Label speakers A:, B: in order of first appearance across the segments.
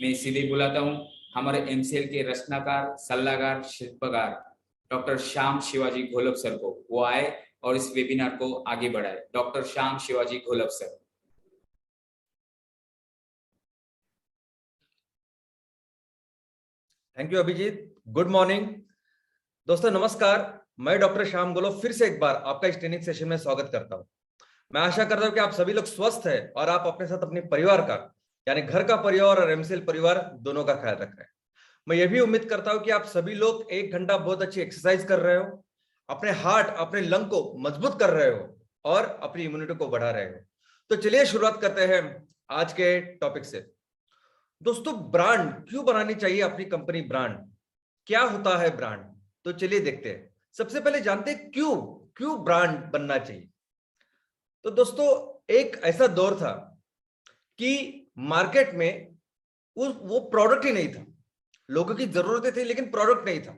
A: मैं सीधे बुलाता हूँ हमारे एमसीएल के रचनाकार, सलाहकार, शिल्पकार डॉक्टर श्याम शिवाजी घोलप सर को। वो आए और इस वेबिनार को आगे बढ़ाए। Doctor Shyam Shivaji Gholap sir.
B: Thank you Abhijit. Good morning दोस्तों, नमस्कार। मैं डॉक्टर श्याम घोलप फिर से एक बार आपका इस ट्रेनिंग सेशन में स्वागत करता हूं। मैं आशा करता हूं कि आप सभी लोग स्वस्थ हैं और आप अपने साथ अपने परिवार का, यानी घर का परिवार और एमसीएल परिवार दोनों का ख्याल रख रहे हैं। मैं ये भी उम्मीद करता हूं कि आप सभी लोग 1 घंटा बहुत अच्छी एक्सरसाइज कर रहे हो, अपने हार्ट, अपने लंग को मजबूत कर रहे हो और अपनी इम्यूनिटी को बढ़ा रहे हो। तो चलिए शुरुआत करते हैं आज के टॉपिक से। दोस्तों, ब्रांड क्यों बनानी चाहिए अपनी कंपनी? ब्रांड क्या होता है? ब्रांड तो चलिए देखते हैं। सबसे पहले जानते हैं क्यों क्यों ब्रांड बनना चाहिए। तो दोस्तों, एक ऐसा दौर था कि मार्केट में वो प्रोडक्ट ही नहीं था। लोगों की जरूरतें थी लेकिन प्रोडक्ट नहीं था।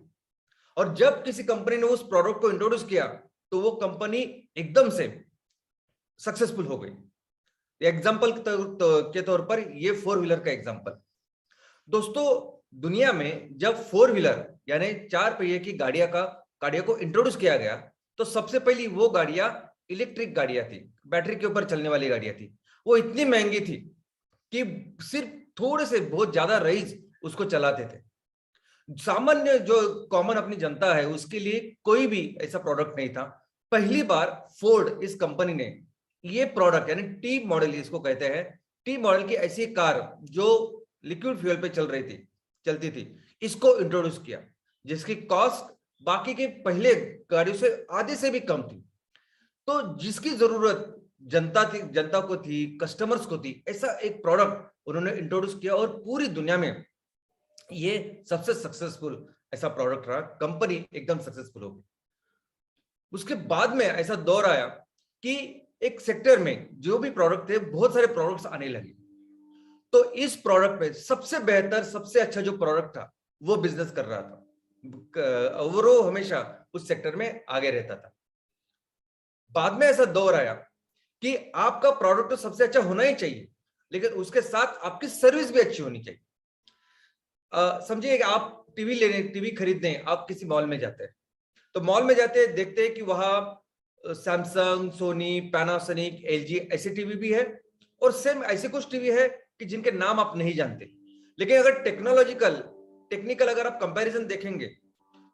B: और जब किसी कंपनी ने उस प्रोडक्ट को इंट्रोड्यूस किया तो वो कंपनी एकदम से सक्सेसफुल हो गई। एग्जाम्पल के तौर पर ये 4 व्हीलर का एग्जाम्पल। दोस्तों, दुनिया में जब 4 व्हीलर यानी 4 पहिए की गाड़ियों को इंट्रोड्यूस किया गया तो सबसे पहली वो गाड़ियां इलेक्ट्रिक गाड़ियां थी, बैटरी के ऊपर चलने वाली गाड़ियां थी। वो इतनी महंगी थी कि सिर्फ थोड़े से बहुत ज्यादा रईस उसको चलाते थे। सामान्य जो कॉमन अपनी जनता है उसके लिए कोई भी ऐसा प्रोडक्ट नहीं था। पहली बार फोर्ड इस कंपनी ने ये प्रोडक्ट यानी टी मॉडल, इसको कहते हैं टी मॉडल की ऐसी कार जो लिक्विड फ्यूल पे चलती थी, इसको इंट्रोड्यूस किया, जिसकी कॉस्ट बाकी के पहले गाड़ियों से आधे से भी कम थी। तो जिसकी जरूरत जनता को थी, कस्टमर्स को थी, ऐसा एक प्रोडक्ट उन्होंने इंट्रोड्यूस किया और पूरी दुनिया में ये सबसे सक्सेसफुल ऐसा प्रोडक्ट रहा। कंपनी एकदम सक्सेसफुल हो गई। उसके बाद में ऐसा दौर आया कि एक सेक्टर में जो भी प्रोडक्ट थे, बहुत सारे प्रोडक्ट्स आने लगे। तो इस प्रोडक्ट में सबसे बेहतर, सबसे अच्छा जो प्रोडक्ट था वो बिजनेस कर रहा था और वो हमेशा उस सेक्टर में आगे रहता था। बाद में ऐसा दौर आया कि आपका प्रोडक्ट तो सबसे अच्छा होना ही चाहिए, लेकिन उसके साथ आपकी सर्विस भी अच्छी होनी चाहिए। समझिए कि आप टीवी खरीदने आप किसी मॉल में जाते हैं, तो मॉल में जाते हैं, देखते हैं कि वहां सैमसंग, सोनी, पैनासोनिक, एलजी ऐसे टीवी भी है और सेम ऐसे कुछ टीवी है कि जिनके नाम आप नहीं जानते। लेकिन अगर टेक्निकल अगर आप कंपैरिजन देखेंगे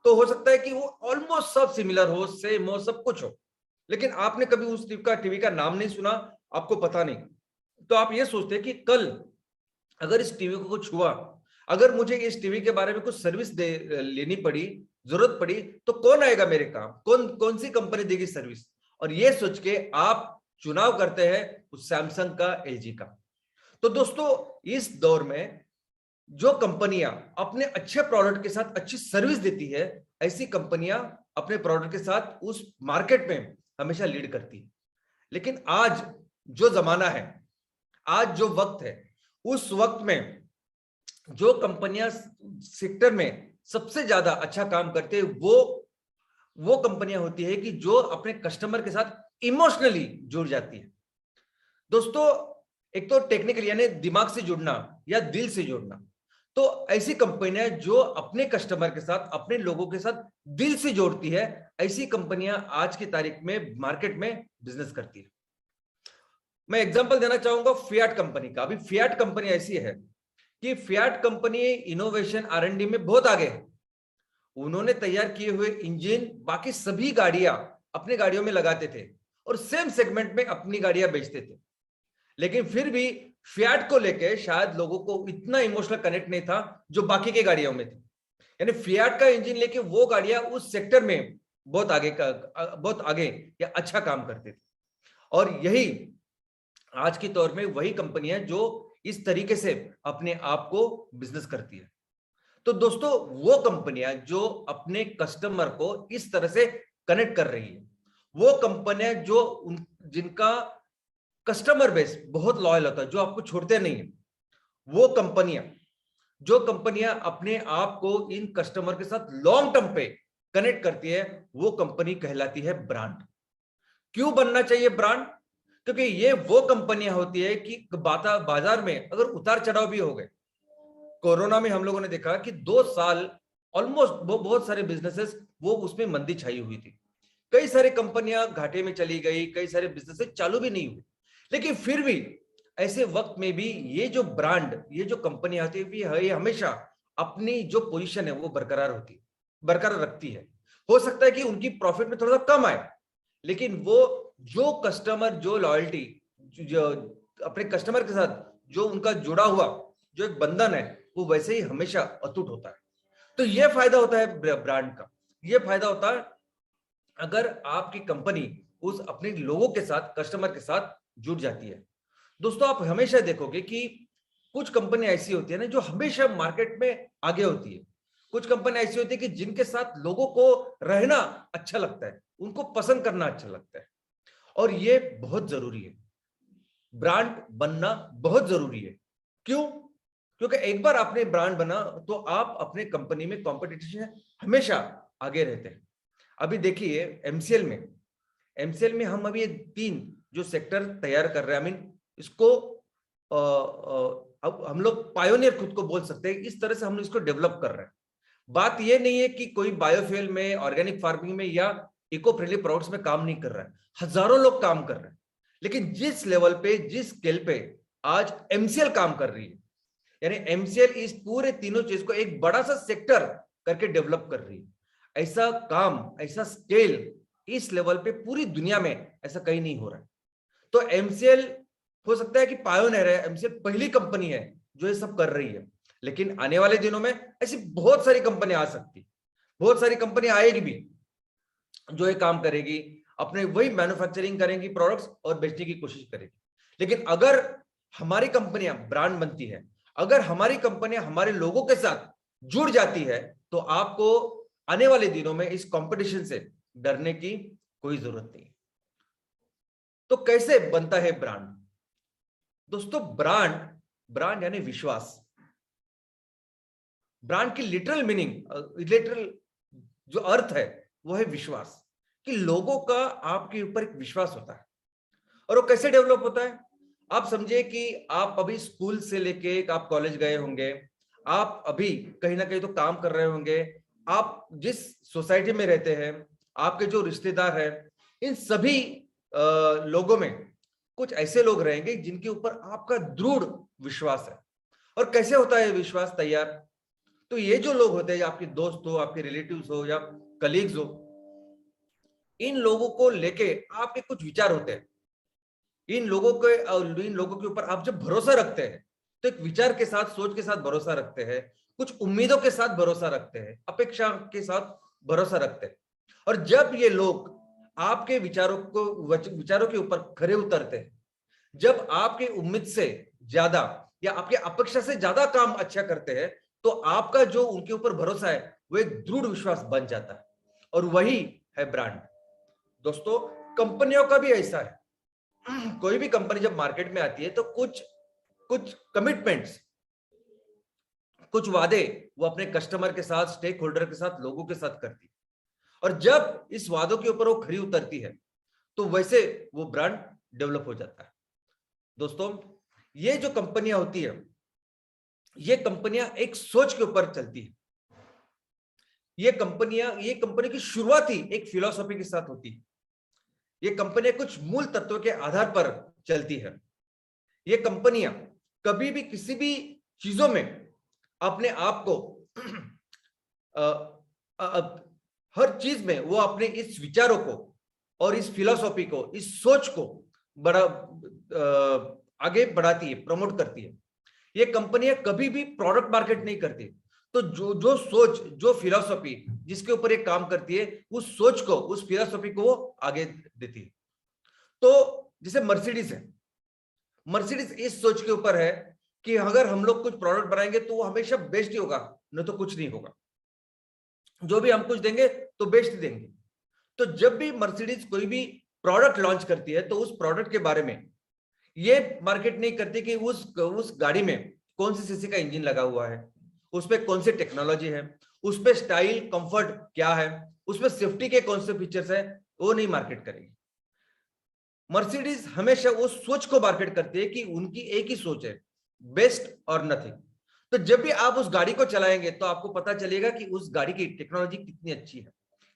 B: तो हो सकता है कि वो ऑलमोस्ट सब सिमिलर हो, सेम हो, सब कुछ हो, लेकिन आपने कभी उस टीवी का नाम नहीं सुना, आपको पता नहीं। तो आप ये सोचते हैं कि कल अगर इस टीवी को कुछ हुआ, अगर मुझे इस टीवी के बारे में कुछ सर्विस लेनी पड़ी, जरूरत पड़ी, तो कौन आएगा मेरे काम? कौन सी कंपनी देगी सर्विस? और ये सोच के आप चुनाव करते हैं उस सैमसंग का, एलजी का। तो दोस्तों, इस दौर में जो कंपनियां अपने अच्छे प्रोडक्ट के साथ अच्छी सर्विस देती है, ऐसी कंपनियां अपने प्रोडक्ट के साथ उस मार्केट में हमेशा लीड करती है। लेकिन आज जो जमाना है, आज जो वक्त है, उस वक्त में जो कंपनियां सेक्टर में सबसे ज्यादा अच्छा काम करते हैं वो कंपनियां होती है कि जो अपने कस्टमर के साथ इमोशनली जुड़ जाती है। दोस्तों, एक तो टेक्निकल यानी दिमाग से जुड़ना या दिल से जुड़ना, तो ऐसी कंपनियां जो अपने कस्टमर के साथ, अपने लोगों के साथ दिल से जोड़ती है, ऐसी कंपनियां आज की तारीख में मार्केट में बिजनेस करती है। मैं एग्जांपल देना चाहूंगा फियाट कंपनी का। अभी फियाट कंपनी ऐसी है कि फियाट कंपनी इनोवेशन R&D में बहुत आगे है। उन्होंने तैयार किए हुए इंजन बाकी सभी गाड़ियां अपने गाड़ियों में लगाते थे और सेम सेगमेंट में अपनी गाड़ियां बेचते थे। लेकिन फिर भी फियाट को लेके शायद लोगों को इतना इमोशनल कनेक्ट नहीं था जो बाकी के गाड़ियों में थी। यानी फियाट का इंजन लेके वो गाड़ियां उस सेक्टर में बहुत आगे या अच्छा काम करते थे। और यही आज के दौर में वही कंपनियां जो इस तरीके से अपने आप को बिजनेस करती है। तो दोस्तों, वो कंपनियां जो अपने कस्टमर को इस तरह से कनेक्ट कर रही है, वो कंपनियां जिनका कस्टमर बेस बहुत लॉयल होता है, जो आपको छोड़ते नहीं है, वो कंपनियां अपने आप को इन कस्टमर के साथ लॉन्ग टर्म पे कनेक्ट करती है, वो कंपनी कहलाती है ब्रांड। क्यों बनना चाहिए ब्रांड? क्योंकि ये वो कंपनियां होती है कि बाजार में अगर उतार चढ़ाव भी हो गए, कोरोना में हम लोगों ने देखा कि 2 साल ऑलमोस्ट वो बहुत सारे बिजनेसेस वो उसमें मंदी छाई हुई थी, कई सारी कंपनियां घाटे में चली गई, कई सारे बिजनेसेस चालू भी नहीं हुए, लेकिन फिर भी ऐसे वक्त में भी ये जो ब्रांड, ये जो कंपनी आती है, ये हमेशा अपनी जो पोजीशन है वो बरकरार रखती है। हो सकता है कि उनकी प्रॉफिट में थोड़ा सा कम आए, लेकिन वो जो कस्टमर, जो लॉयल्टी, जो अपने कस्टमर के साथ जो उनका जुड़ा हुआ जो एक बंधन है, वो वैसे ही हमेशा अटूट होता है। तो ये फायदा होता है ब्रांड का, ये फायदा होता है अगर आपकी कंपनी उस अपने लोगों के साथ, कस्टमर के साथ जुड़ जाती है। दोस्तों, आप हमेशा देखोगे कि कुछ कंपनी ऐसी होती है ना जो हमेशा मार्केट में आगे होती है, कुछ कंपनी ऐसी होती है कि जिनके साथ लोगों को रहना अच्छा लगता है, उनको पसंद करना अच्छा लगता है, और ये बहुत जरूरी है। ब्रांड बनना बहुत जरूरी है। क्यों? क्योंकि एक बार आपने ब्रांड बना तो आप अपने कंपनी में कंपटीशन हमेशा आगे रहते हैं। अभी देखिए एमसीएल में हम अभी 3 जो सेक्टर तैयार कर रहे हैं, आई मीन इसको अब हम लोग पायोनियर खुद को बोल सकते हैं, इस तरह से हम इसको डेवलप कर रहे हैं। बात ये नहीं है कि कोई बायोफ्यूल में, ऑर्गेनिक फार्मिंग में या इको फ्रेंडली प्रोडक्ट्स में काम नहीं कर रहा है, हजारों लोग काम कर रहे हैं, लेकिन जिस लेवल पे, जिस स्केल पे आज एमसीएल काम कर रही है, यानी एमसीएल इस पूरे तीनों चीज को एक बड़ा सा सेक्टर करके डेवलप कर रही है, ऐसा काम, ऐसा स्केल इस लेवल पे पूरी दुनिया में ऐसा कहीं नहीं हो रहा है। तो एमसीएल हो सकता है कि पायोनियर है, एमसीएल पहली कंपनी है जो ये सब कर रही है, लेकिन आने वाले दिनों में ऐसी बहुत सारी कंपनी आ सकती, बहुत सारी कंपनी आएगी भी जो ये काम करेगी, अपने वही मैन्युफैक्चरिंग करेंगी प्रोडक्ट्स और बेचने की कोशिश करेगी। लेकिन अगर हमारी कंपनियां ब्रांड बनती है, अगर हमारी कंपनियां हमारे लोगों के साथ जुड़ जाती है, तो आपको आने वाले दिनों में इस कंपटीशन से डरने की कोई जरूरत नहीं। तो कैसे बनता है ब्रांड? दोस्तों, ब्रांड यानी विश्वास। ब्रांड की लिटरल मीनिंग, लिटरल जो अर्थ है वो है विश्वास, कि लोगों का आपके ऊपर एक विश्वास होता है। और वो कैसे डेवलप होता है? आप समझिए कि आप अभी स्कूल से लेके आप कॉलेज गए होंगे, आप अभी कहीं ना कहीं तो काम कर रहे होंगे, आप जिस सोसाइटी में रहते हैं, आपके जो रिश्तेदार हैं, इन सभी लोगों में कुछ ऐसे लोग रहेंगे जिनके ऊपर आपका दृढ़ विश्वास है। और कैसे होता है विश्वास तैयार? तो ये जो लोग होते हैं, आपके दोस्त हो, आपके रिलेटिव्स हो या कलीग्स हो, इन लोगों को लेके आपके कुछ विचार होते हैं। इन लोगों के ऊपर आप जब भरोसा रखते हैं, तो एक विचार के साथ, सोच के साथ भरोसा रखते हैं, कुछ उम्मीदों के साथ भरोसा रखते हैं, अपेक्षा के साथ भरोसा रखते हैं, और जब ये लोग आपके विचारों के ऊपर खरे उतरते हैं, जब आपके उम्मीद से ज्यादा या आपके अपेक्षा से ज्यादा काम अच्छा करते हैं, तो आपका जो उनके ऊपर भरोसा है वो एक दृढ़ विश्वास बन जाता है, और वही है ब्रांड। दोस्तों, कंपनियों का भी ऐसा है। कोई भी कंपनी जब मार्केट में आती है तो कुछ कमिटमेंट्स, कुछ वादे वो अपने कस्टमर के साथ, स्टेक होल्डर के साथ, लोगों के साथ करती है, और जब इस वादों के ऊपर वो खरी उतरती है, तो वैसे वो ब्रांड डेवलप हो जाता है। दोस्तों, ये जो कंपनियां होती है, ये कंपनियां एक सोच के ऊपर चलती है। ये कंपनी की शुरुआत ही एक फिलॉसफी के साथ होती है। ये कंपनियां कुछ मूल तत्वों के आधार पर चलती है। ये कंपनियां कभी भी किसी भी चीजों में अपने आप को हर चीज में वो अपने इस विचारों को और इस फिलॉसफी को, इस सोच को बड़ा आगे बढ़ाती है, प्रमोट करती है। ये कंपनियां कभी भी प्रोडक्ट मार्केट नहीं करती। तो जो सोच, जो फिलॉसफी जिसके ऊपर ये काम करती है, उस सोच को, उस फिलॉसफी को वो आगे देती है। तो जैसे मर्सिडीज है, मर्सिडीज इस सोच के ऊपर है कि अगर हम लोग कुछ प्रोडक्ट बनाएंगे तो वो हमेशा बेस्ट ही होगा, नहीं तो कुछ नहीं होगा। जो भी हम कुछ देंगे तो बेस्ट ही देंगे। तो जब भी मर्सिडीज कोई भी प्रोडक्ट लॉन्च करती है, तो उस प्रोडक्ट के बारे में ये मार्केट नहीं करती कि उस गाड़ी में कौन सी सीसी का इंजन लगा हुआ है, उसमें कौन सी टेक्नोलॉजी है, उसमें स्टाइल, कंफर्ट क्या है, उसमें सेफ्टी के कौन से फीचर्स है, वो नहीं मार्केट करेगी। मर्सिडीज हमेशा उस सोच को मार्केट करती है कि उनकी एक ही सोच है, बेस्ट और नथिंग। तो जब भी आप उस गाड़ी को चलाएंगे तो आपको पता चलेगा कि उस गाड़ी की टेक्नोलॉजी कितनी अच्छी है,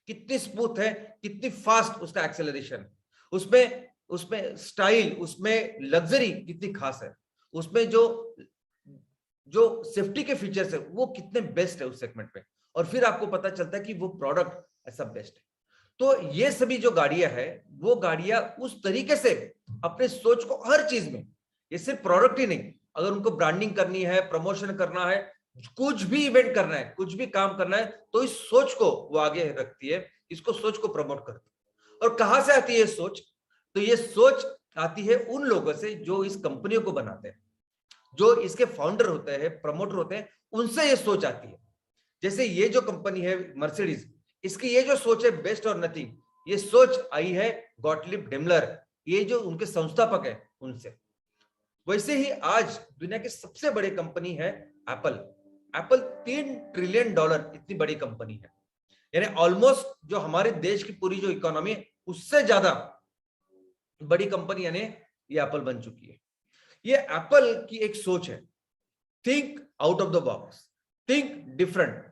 B: कितनी स्मूथ है, कितनी फास्ट उसका एक्सेलरेशन, उसमें उसमें स्टाइल, उसमें लग्जरी कितनी खास है, उसमें जो जो सेफ्टी के फीचर्स है वो कितने बेस्ट है उस सेगमेंट में, और फिर आपको पता चलता है कि वो प्रोडक्ट ऐसा बेस्ट है। तो ये सभी जो गाड़ियां है वो गाड़ियां उस तरीके से अपने सोच को हर चीज में, ये सिर्फ प्रोडक्ट ही नहीं, अगर उनको ब्रांडिंग करनी है, प्रमोशन करना है, कुछ भी इवेंट करना है, कुछ भी काम करना है, तो इस सोच को वो आगे रखती है, इसको सोच को प्रमोट करती है। और कहां से आती है सोच? तो ये सोच आती है उन लोगों से जो इस कंपनियों को बनाते हैं, जो इसके फाउंडर होते हैं, प्रमोटर होते हैं, उनसे ये सोच आती है। जैसे ये जो कंपनी है मर्सिडीज, इसकी ये जो सोच है बेस्ट और नथिंग, ये सोच आई है गॉटलिब डेमलर, ये जो उनके संस्थापक है उनसे। वैसे ही आज दुनिया की सबसे बड़ी कंपनी है एप्पल। एप्पल $3 ट्रिलियन इतनी बड़ी कंपनी है, यानी ऑलमोस्ट जो हमारे देश की पूरी जो इकोनॉमी है उससे ज्यादा बड़ी कंपनी यानी ये एप्पल बन चुकी है। ये एप्पल की एक सोच है, think out of the box, think different.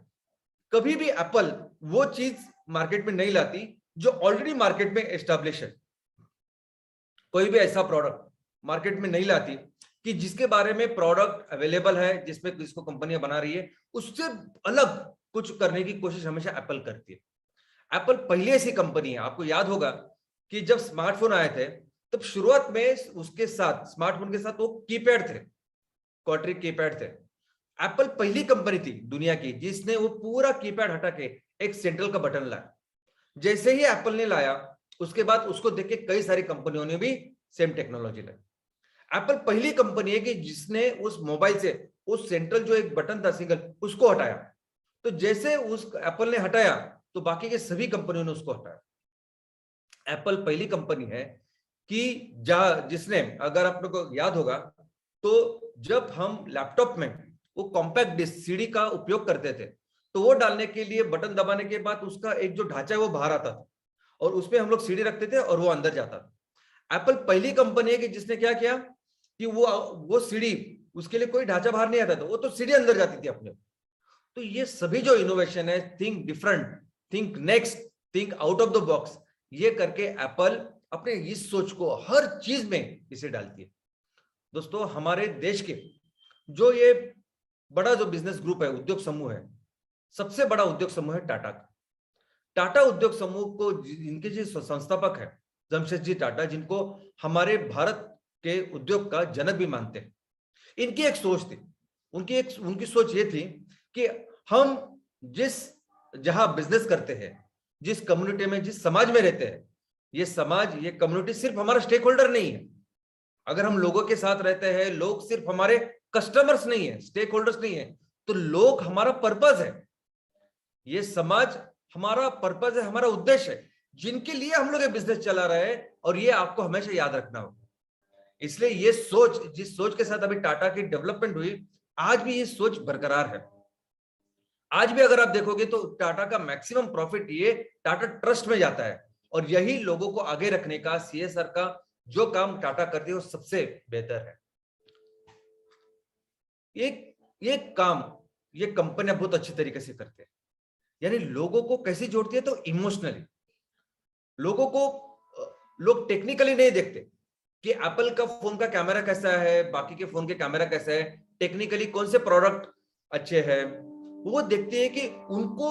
B: कभी भी एप्पल वो चीज मार्केट में नहीं लाती जो ऑलरेडी मार्केट में एस्टैब्लिश है। कोई भी ऐसा प्रोडक्ट मार्केट में नहीं लाती कि जिसके बारे में प्रोडक्ट अवेलेबल है, जिसमें जिसको कंपनियां बना रही है, उससे अलग कुछ करने की कोशिश हमेशा एप्पल करती है। एप्पल पहले ऐसी कंपनी है, आपको याद होगा कि जब स्मार्टफोन आए थे तब शुरुआत में उसके साथ, स्मार्टफोन के साथ वो कीपैड थे, क्वार्टर कीपैड थे। एप्पल पहली कंपनी थी दुनिया की जिसने वो पूरा कीपैड हटा के एक सेंट्रल का बटन लाया। जैसे ही एप्पल ने लाया उसके बाद उसको देख के कई सारी कंपनियों ने भी सेम टेक्नोलॉजी लाई। एप्पल पहली कंपनी है कि जिसने उस मोबाइल से उस सेंट्रल जो एक बटन था सिंगल, उसको हटाया। तो जैसे उस एप्पल ने हटाया तो बाकी के सभी कंपनियों ने उसको हटाया। एप्पल पहली कंपनी है कि जिसने, अगर आप लोगों को याद होगा तो जब हम लैपटॉप में वो कॉम्पैक्ट डिस्क सीडी का उपयोग करते थे तो वो डालने के लिए बटन दबाने के बाद उसका एक जो ढांचा है वो बाहर आता था और उसमें हम लोग सीडी रखते थे और वो अंदर जाता था। एप्पल पहली कंपनी है कि जिसने क्या किया कि वो सीडी, उसके लिए कोई ढांचा बाहर नहीं आता था, वो तो सीडी अंदर जाती थी अपने। तो ये सभी जो इनोवेशन है, think different, think next, think out of the box, ये करके एप्पल अपने इस सोच को हर चीज में इसे डालती है। दोस्तों हमारे देश के जो ये बड़ा जो बिजनेस ग्रुप है, उद्योग समूह है, सबसे बड़ा उद्योग समूह है टाटा का। टाटा उद्योग समूह को इनके जो संस्थापक है जमशेद जी टाटा, जिनको हमारे भारत के उद्योग का जनक भी मानते हैं, इनकी एक सोच थी, उनकी सोच ये थी कि हम जहां बिजनेस करते हैं, जिस कम्युनिटी में, जिस समाज में रहते हैं, ये समाज, ये कम्युनिटी सिर्फ हमारा स्टेक होल्डर नहीं है। अगर हम लोगों के साथ रहते हैं, लोग सिर्फ हमारे कस्टमर्स नहीं है, स्टेक होल्डर्स नहीं है, तो लोग हमारा पर्पस है। ये समाज हमारा पर्पस है, हमारा उद्देश्य है, जिनके लिए हम लोग ये बिजनेस चला रहे हैं, और ये आपको हमेशा याद रखना होगा। इसलिए ये सोच, जिस सोच के साथ अभी टाटा की डेवलपमेंट हुई, आज भी ये सोच बरकरार है। आज भी अगर आप देखोगे तो टाटा का मैक्सिमम प्रॉफिट ये टाटा ट्रस्ट में जाता है, और यही लोगों को आगे रखने का, सीएसआर का जो काम टाटा करती है वो सबसे बेहतर है। ये काम ये कंपनियां बहुत अच्छी तरीके से करते हैं, यानी लोगों को कैसे जोड़ती है, तो इमोशनली। लोगों को लोग टेक्निकली नहीं देखते कि एप्पल का फोन का कैमरा कैसा है, बाकी के फोन के कैमरा कैसा है, टेक्निकली कौन से प्रोडक्ट अच्छे हैं, वो देखते हैं कि उनको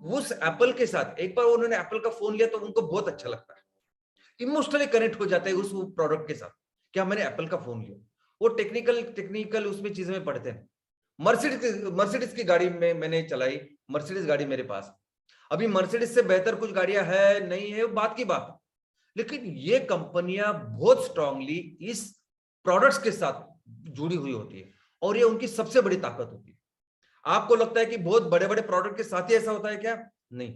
B: उस एप्पल के साथ, एक बार उन्होंने एप्पल का फोन लिया तो उनको बहुत अच्छा लगता है, इमोशनली कनेक्ट हो जाता है उस प्रोडक्ट के साथ, क्या मैंने एप्पल का फोन लिया। वो टेक्निकल उसमें चीजें में पढ़ते हैं। मर्सिडीज की गाड़ी में मैंने चलाई, मर्सिडीज गाड़ी मेरे पास, अभी मर्सिडीज से बेहतर कुछ गाड़ियां है नहीं है, बात की बात, लेकिन ये कंपनियां बहुत स्ट्रांगली इस प्रोडक्ट्स के साथ जुड़ी हुई होती है, और ये उनकी सबसे बड़ी ताकत होती है। आपको लगता है कि बहुत बड़े बड़े प्रोडक्ट के साथ ही ऐसा होता है क्या? नहीं,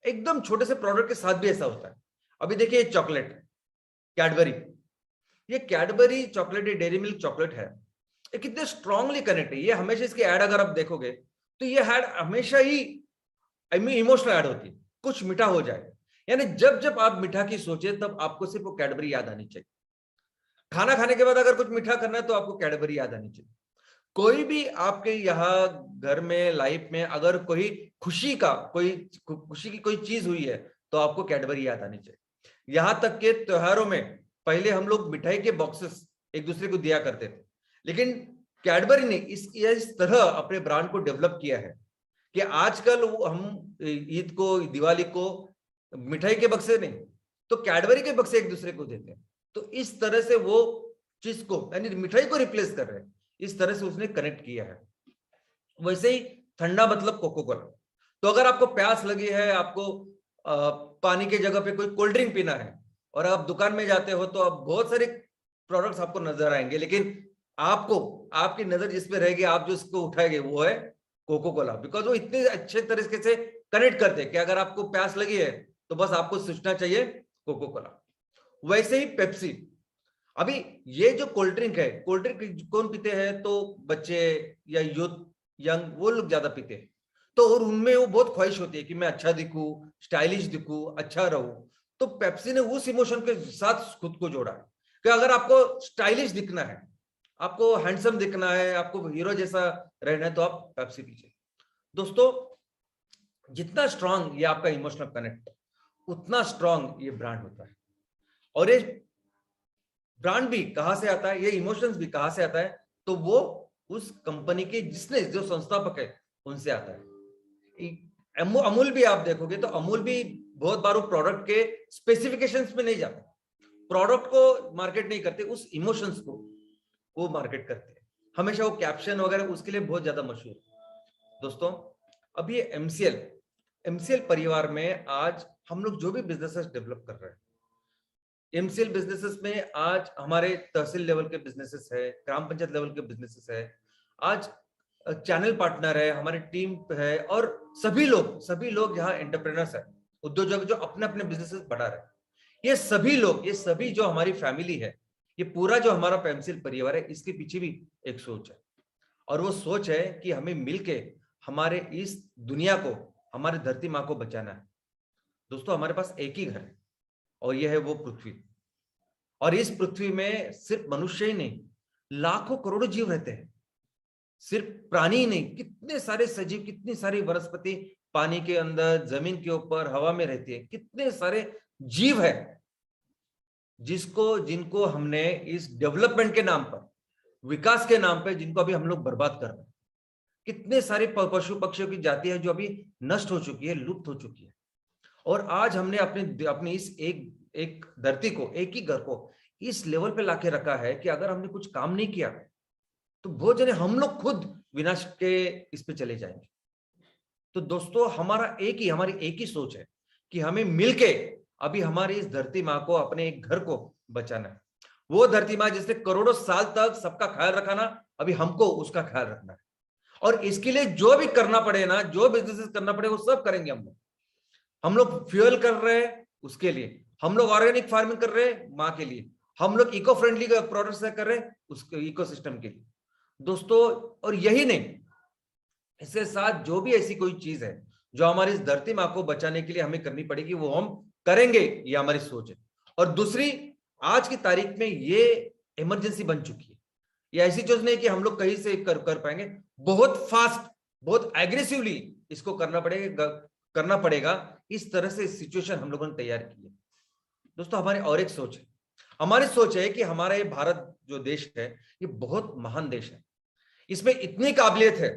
B: एकदम छोटे से प्रोडक्ट के साथ भी ऐसा होता है। अभी देखिए चॉकलेट, कैडबरी, ये कैडबरी चॉकलेट, ये डेयरी मिल्क चॉकलेट है, ये कितने स्ट्रांगली कनेक्ट है। ये हमेशा इसकी एड अगर आप देखोगे तो ये एड हमेशा ही इमोशनल एड होती है, कुछ मीठा हो जाए, यानी जब जब आप मीठा की सोचे तब आपको सिर्फ वो कैडबरी याद आनी चाहिए। खाना खाने के बाद अगर कुछ मीठा करना है तो आपको कैडबरी याद आनी चाहिए। कोई भी आपके यहाँ घर में लाइफ में अगर कोई खुशी की कोई चीज हुई है तो आपको कैडबरी याद आनी चाहिए। यहां तक के त्योहारों में पहले हम लोग मिठाई के बॉक्सेस एक दूसरे को दिया करते थे, लेकिन कैडबरी ने इस तरह अपने ब्रांड को डेवलप किया है कि आजकल हम ईद को, दिवाली को मिठाई के बक्से नहीं तो कैडबरी के बक्से एक दूसरे को देते हैं। तो इस तरह से वो चीज को यानी मिठाई को रिप्लेस कर रहे हैं, इस तरह से उसने कनेक्ट किया है। वैसे ही ठंडा मतलब कोको कोला। तो अगर आपको प्यास लगी है, आपको पानी की जगह पे कोई कोल्ड ड्रिंक पीना है और आप दुकान में जाते हो तो आप बहुत सारे प्रोडक्ट्स आपको नजर आएंगे, लेकिन आपकी नजर जिस पे रहेगी, आप जो इसको उठाएंगे वो है कोको कोला, बिकॉज वो इतने अच्छे तरीके से कनेक्ट करते हैं कि अगर आपको प्यास लगी है तो बस आपको सोचना चाहिए कोको कोला। वैसे ही पेप्सी। अभी ये जो कोल्ड ड्रिंक है, कोल्ड ड्रिंक कौन पीते हैं? तो बच्चे या यूथ, यंग, वो लोग ज्यादा पीते हैं। तो और उनमें वो बहुत ख्वाहिश होती है कि मैं अच्छा दिखूं, स्टाइलिश दिखूं, अच्छा रहूं। तो पेप्सी ने उस इमोशन के साथ खुद को जोड़ा है कि अगर आपको स्टाइलिश दिखना है, आपको हैंडसम दिखना है, आपको हीरो जैसा रहना है, तो आप पेप्सी पीजिए। दोस्तों, जितना स्ट्रांग ये आपका इमोशनल कनेक्ट, उतना स्ट्रांग ये ब्रांड होता है। और ये ब्रांड भी कहां से आता है, ये इमोशंस भी कहां से आता है? तो वो उस कंपनी के जो संस्थापक है उनसे आता है। अमूल भी आप देखोगे तो अमूल भी बहुत बार वो प्रोडक्ट के स्पेसिफिकेशंस में नहीं जाते, प्रोडक्ट को मार्केट नहीं करते, उस इमोशंस को वो मार्केट करते हैं। हमेशा वो कैप्शन वगैरह उसके लिए बहुत ज्यादा मशहूर है। दोस्तों, अब ये एमसीएल परिवार में आज हम लोग जो भी बिजनेसेस डेवलप कर रहे हैं, एमसीएल बिजनेसेस में आज हमारे तहसील लेवल के बिजनेसेस है, ग्राम पंचायत लेवल के बिजनेसेस है, आज चैनल पार्टनर है, हमारी टीम है, और सभी लोग यहाँ एंटरप्रेन्योर्स है, उद्योजक जो अपने अपने बिजनेसेस बढ़ा रहे हैं। ये सभी जो हमारी फैमिली है, ये पूरा जो हमारा एमसीएल परिवार है, इसके पीछे भी एक सोच है, और वो सोच है कि हमें मिलके हमारे इस दुनिया को, हमारी धरती माँ को बचाना है। दोस्तों, हमारे पास एक ही घर है और यह है वो पृथ्वी। और इस पृथ्वी में सिर्फ मनुष्य ही नहीं, लाखों करोड़ों जीव रहते हैं। सिर्फ प्राणी ही नहीं, कितने सारे सजीव, कितनी सारी वनस्पति पानी के अंदर, जमीन के ऊपर, हवा में रहती है, कितने सारे जीव है जिनको हमने इस डेवलपमेंट के नाम पर, विकास के नाम पर, जिनको अभी हम लोग बर्बाद कर रहे हैं। कितने सारे पशु पक्षियों की जाति है जो अभी नष्ट हो चुकी है, लुप्त हो चुकी है। और आज हमने अपनी इस एक धरती को, एक ही घर को इस लेवल पे लाके रखा है कि अगर हमने कुछ काम नहीं किया तो बहुत जने हम लोग खुद विनाश के इस पे चले जाएंगे। तो दोस्तों, हमारी एक ही सोच है कि हमें मिलके अभी हमारी इस धरती माँ को, अपने एक घर को बचाना है। वो धरती माँ जिसने करोड़ों साल तक सबका ख्याल रखा ना, अभी हमको उसका ख्याल रखना है। और इसके लिए जो भी करना पड़े ना, जो बिजनेस करना पड़े, वो सब करेंगे हम लोग फ्यूल कर रहे हैं उसके लिए, हम लोग ऑर्गेनिक फार्मिंग कर रहे हैं माँ के लिए, हम लोग इको फ्रेंडली प्रोडक्ट्स कर रहे हैं उसके इकोसिस्टम के लिए। दोस्तों, और यही नहीं, इसके साथ जो भी ऐसी कोई चीज है जो हमारी इस धरती माँ को बचाने के लिए हमें करनी पड़ेगी, वो हम करेंगे, ये हमारी सोच है। और दूसरी, आज की तारीख में ये इमरजेंसी बन चुकी है। ये ऐसी चीज नहीं कि हम लोग कहीं से कर पाएंगे, बहुत फास्ट, बहुत एग्रेसिवली इसको करना पड़ेगा। इस तरह से सिचुएशन हम लोगों ने तैयार की है। दोस्तों, हमारी और एक सोच है, हमारी सोच है कि हमारा ये भारत जो देश है, ये बहुत महान देश है। इसमें इतनी काबिलियत है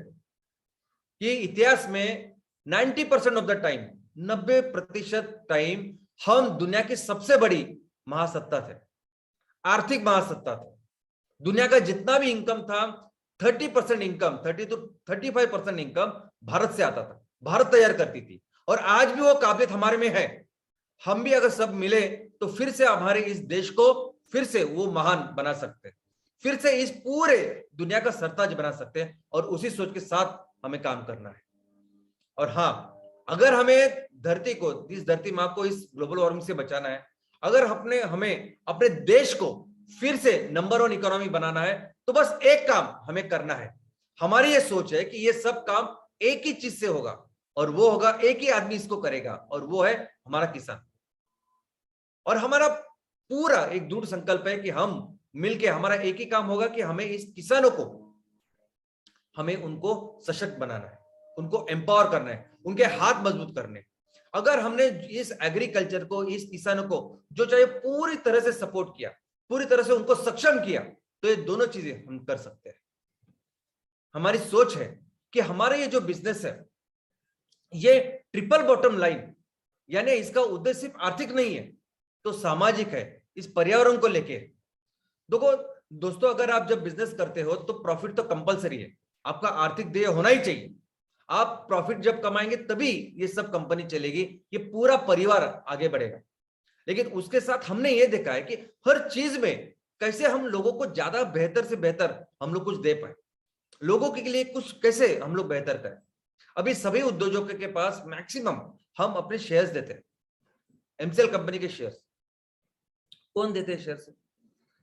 B: कि इतिहास में 90% ऑफ द टाइम, 90% टाइम हम दुनिया की सबसे बड़ी महासत्ता थे, आर्थिक महासत्ता थे। दुनिया का जितना भी इनकम था, 30% इनकम, 30 to 35% इनकम भारत से आता था, भारत तैयार करती थी। और आज भी वो काबिलियत हमारे में है। हम भी अगर सब मिले तो फिर से हमारे इस देश को फिर से वो महान बना सकते हैं, फिर से इस पूरे दुनिया का सरताज बना सकते हैं। और उसी सोच के साथ हमें काम करना है। और हाँ, अगर हमें धरती को, इस धरती माँ को इस ग्लोबल वार्मिंग से बचाना है, अगर हमें अपने देश को फिर से नंबर 1 इकोनॉमी बनाना है, तो बस एक काम हमें करना है। हमारी ये सोच है कि ये सब काम एक ही चीज से होगा, और वो होगा, एक ही आदमी इसको करेगा, और वो है हमारा किसान। और हमारा पूरा एक दृढ़ संकल्प है कि हम मिलके, हमारा एक ही काम होगा कि हमें इस किसानों को हमें उनको सशक्त बनाना है, उनको एम्पावर करना है, उनके हाथ मजबूत करने। अगर हमने इस एग्रीकल्चर को, इस किसानों को जो चाहे पूरी तरह से सपोर्ट किया, पूरी तरह से उनको सक्षम किया, तो ये दोनों चीजें हम कर सकते हैं। हमारी सोच है कि हमारा ये जो बिजनेस है ये ट्रिपल बॉटम लाइन, यानी इसका उद्देश्य सिर्फ आर्थिक नहीं है तो सामाजिक है, इस पर्यावरण को लेके। देखो दोस्तों, अगर आप जब बिजनेस करते हो तो प्रॉफिट तो कंपलसरी है, आपका आर्थिक ध्येय होना ही चाहिए। आप प्रॉफिट जब कमाएंगे तभी ये सब कंपनी चलेगी, ये पूरा परिवार आगे बढ़ेगा। लेकिन उसके साथ हमने ये देखा है कि हर चीज में कैसे हम लोगों को ज्यादा बेहतर से बेहतर हम लोग कुछ दे पाए, लोगों के लिए कुछ कैसे हम लोग बेहतर करें। अभी सभी उद्योगों के पास मैक्सिमम हम अपने शेयर्स देते हैं। एमसीएल कंपनी के शेयर्स कौन देते हैं? शेयर्स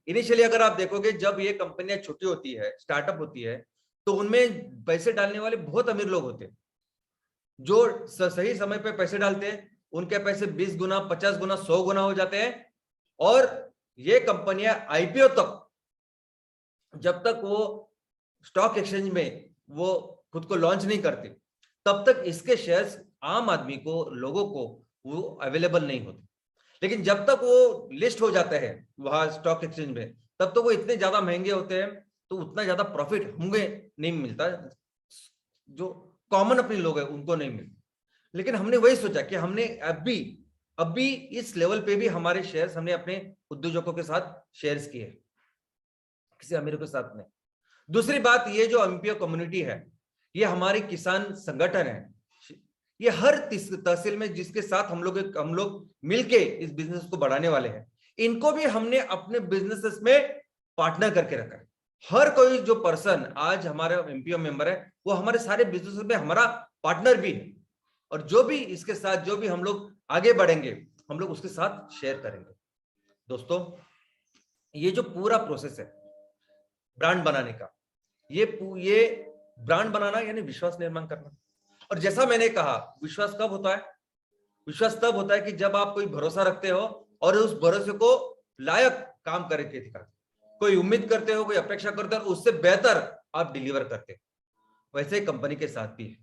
B: इनिशियली अगर आप देखोगे, जब ये कंपनियां छोटी होती है, स्टार्टअप होती है, तो उनमें पैसे डालने वाले बहुत अमीर लोग होते हैं जो सही समय पे पैसे डालते हैं। उनके पैसे 20 गुना, 50 गुना, 100 गुना हो जाते हैं। और ये कंपनियां आईपीओ तक, जब तक वो स्टॉक एक्सचेंज में वो खुद को लॉन्च नहीं करते, तब तक इसके शेयर्स आम आदमी को, लोगों को वो अवेलेबल नहीं होते। लेकिन जब तक वो लिस्ट हो जाते हैं वहां स्टॉक एक्सचेंज में, तब तो वो इतने ज्यादा महंगे होते हैं, तो उतना ज्यादा प्रॉफिट होंगे नहीं मिलता, जो कॉमन अपने लोग हैं उनको नहीं मिलता। लेकिन हमने वही सोचा कि हमने अभी इस लेवल पे भी हमारे शेयर्स हमने अपने उद्योजकों के साथ शेयर्स किए, किसी अमीरों के साथ नहीं। दूसरी बात, ये जो एमपीओ कम्युनिटी है, ये हमारी किसान संगठन है, ये हर तहसील में जिसके साथ हम लोग मिलके इस बिजनेस को बढ़ाने वाले हैं, इनको भी हमने अपने बिजनेसेस में पार्टनर करके रखा है। हर कोई जो पर्सन आज हमारा एमपीओ मेंबर है, वो हमारे सारे बिजनेस में हमारा पार्टनर भी है। और जो भी इसके साथ, जो भी हम लोग आगे बढ़ेंगे, हम लोग उसके साथ शेयर करेंगे। दोस्तों, ये जो पूरा प्रोसेस है ब्रांड बनाने का, ये ब्रांड बनाना यानी विश्वास निर्माण करना। और जैसा मैंने कहा, विश्वास कब होता है? विश्वास तब होता है कि जब आप कोई भरोसा रखते हो और उस भरोसे को लायक काम करके दिखाते, कोई उम्मीद करते हो, कोई अपेक्षा करते हो, उससे बेहतर आप डिलीवर करते हो। वैसे कंपनी के साथ भी है।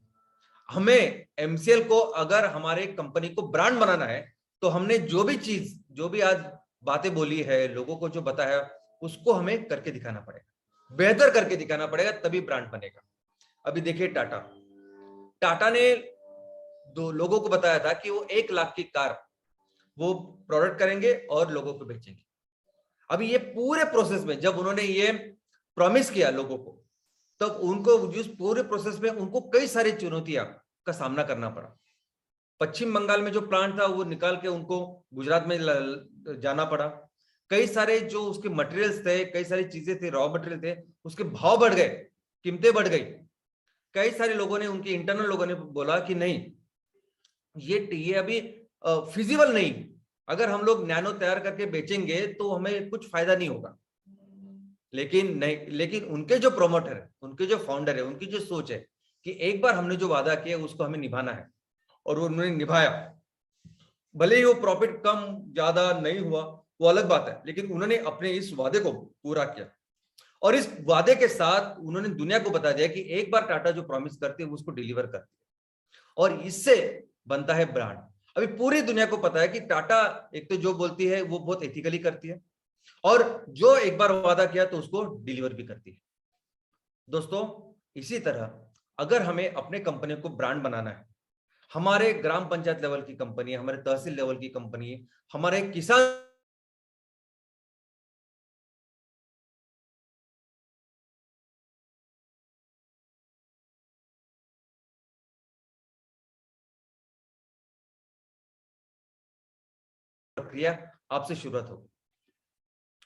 B: हमें एमसीएल को, अगर हमारे कंपनी को ब्रांड बनाना है, तो हमने जो भी आज बातें बोली है, लोगों को जो बताया, उसको हमें करके दिखाना पड़ेगा, बेहतर करके दिखाना पड़ेगा, तभी ब्रांड बनेगा। अभी देखिए टाटा ने दो लोगों को बताया था कि वो 1 लाख की कार वो प्रोडक्ट करेंगे और लोगों को बेचेंगे। अभी ये पूरे प्रोसेस में जब उन्होंने ये प्रॉमिस किया लोगों को, तब उनको जिस पूरे प्रोसेस में उनको कई सारी चुनौतियां का सामना करना पड़ा। पश्चिम बंगाल में जो प्लांट था वो निकाल के उनको गुजरात में जाना पड़ा। कई सारे जो उसके मटेरियल्स थे, कई सारी चीजें थी, रॉ मटेरियल थे, उसके भाव बढ़ गए, कीमतें बढ़ गई। कई सारे लोगों ने, उनके इंटरनल लोगों ने बोला कि नहीं, ये अभी फिजिबल नहीं, अगर हम लोग नैनो तैयार करके बेचेंगे तो हमें कुछ फायदा नहीं होगा। लेकिन उनके जो प्रोमोटर है, उनके जो फाउंडर है, उनकी जो सोच है कि एक बार हमने जो वादा किया उसको हमें निभाना है, और उन्होंने निभाया। भले ही वो प्रॉफिट कम ज्यादा नहीं हुआ, वो अलग बात है, लेकिन उन्होंने अपने इस वादे को पूरा किया। और इस वादे के साथ उन्होंने दुनिया को बता दिया कि एक बार टाटा जो प्रॉमिस करती है उसको डिलीवर करती है, और इससे बनता है ब्रांड। अभी पूरी दुनिया को पता है कि टाटा एक तो जो बोलती है वो बहुत एथिकली करती है, और जो एक बार वादा किया तो उसको डिलीवर भी करती है। दोस्तों, इसी तरह अगर हमें अपने कंपनी को ब्रांड बनाना है, हमारे ग्राम पंचायत लेवल की कंपनी, हमारे तहसील लेवल की कंपनी, हमारे किसान प्रक्रिया आपसे शुरुआत होगी।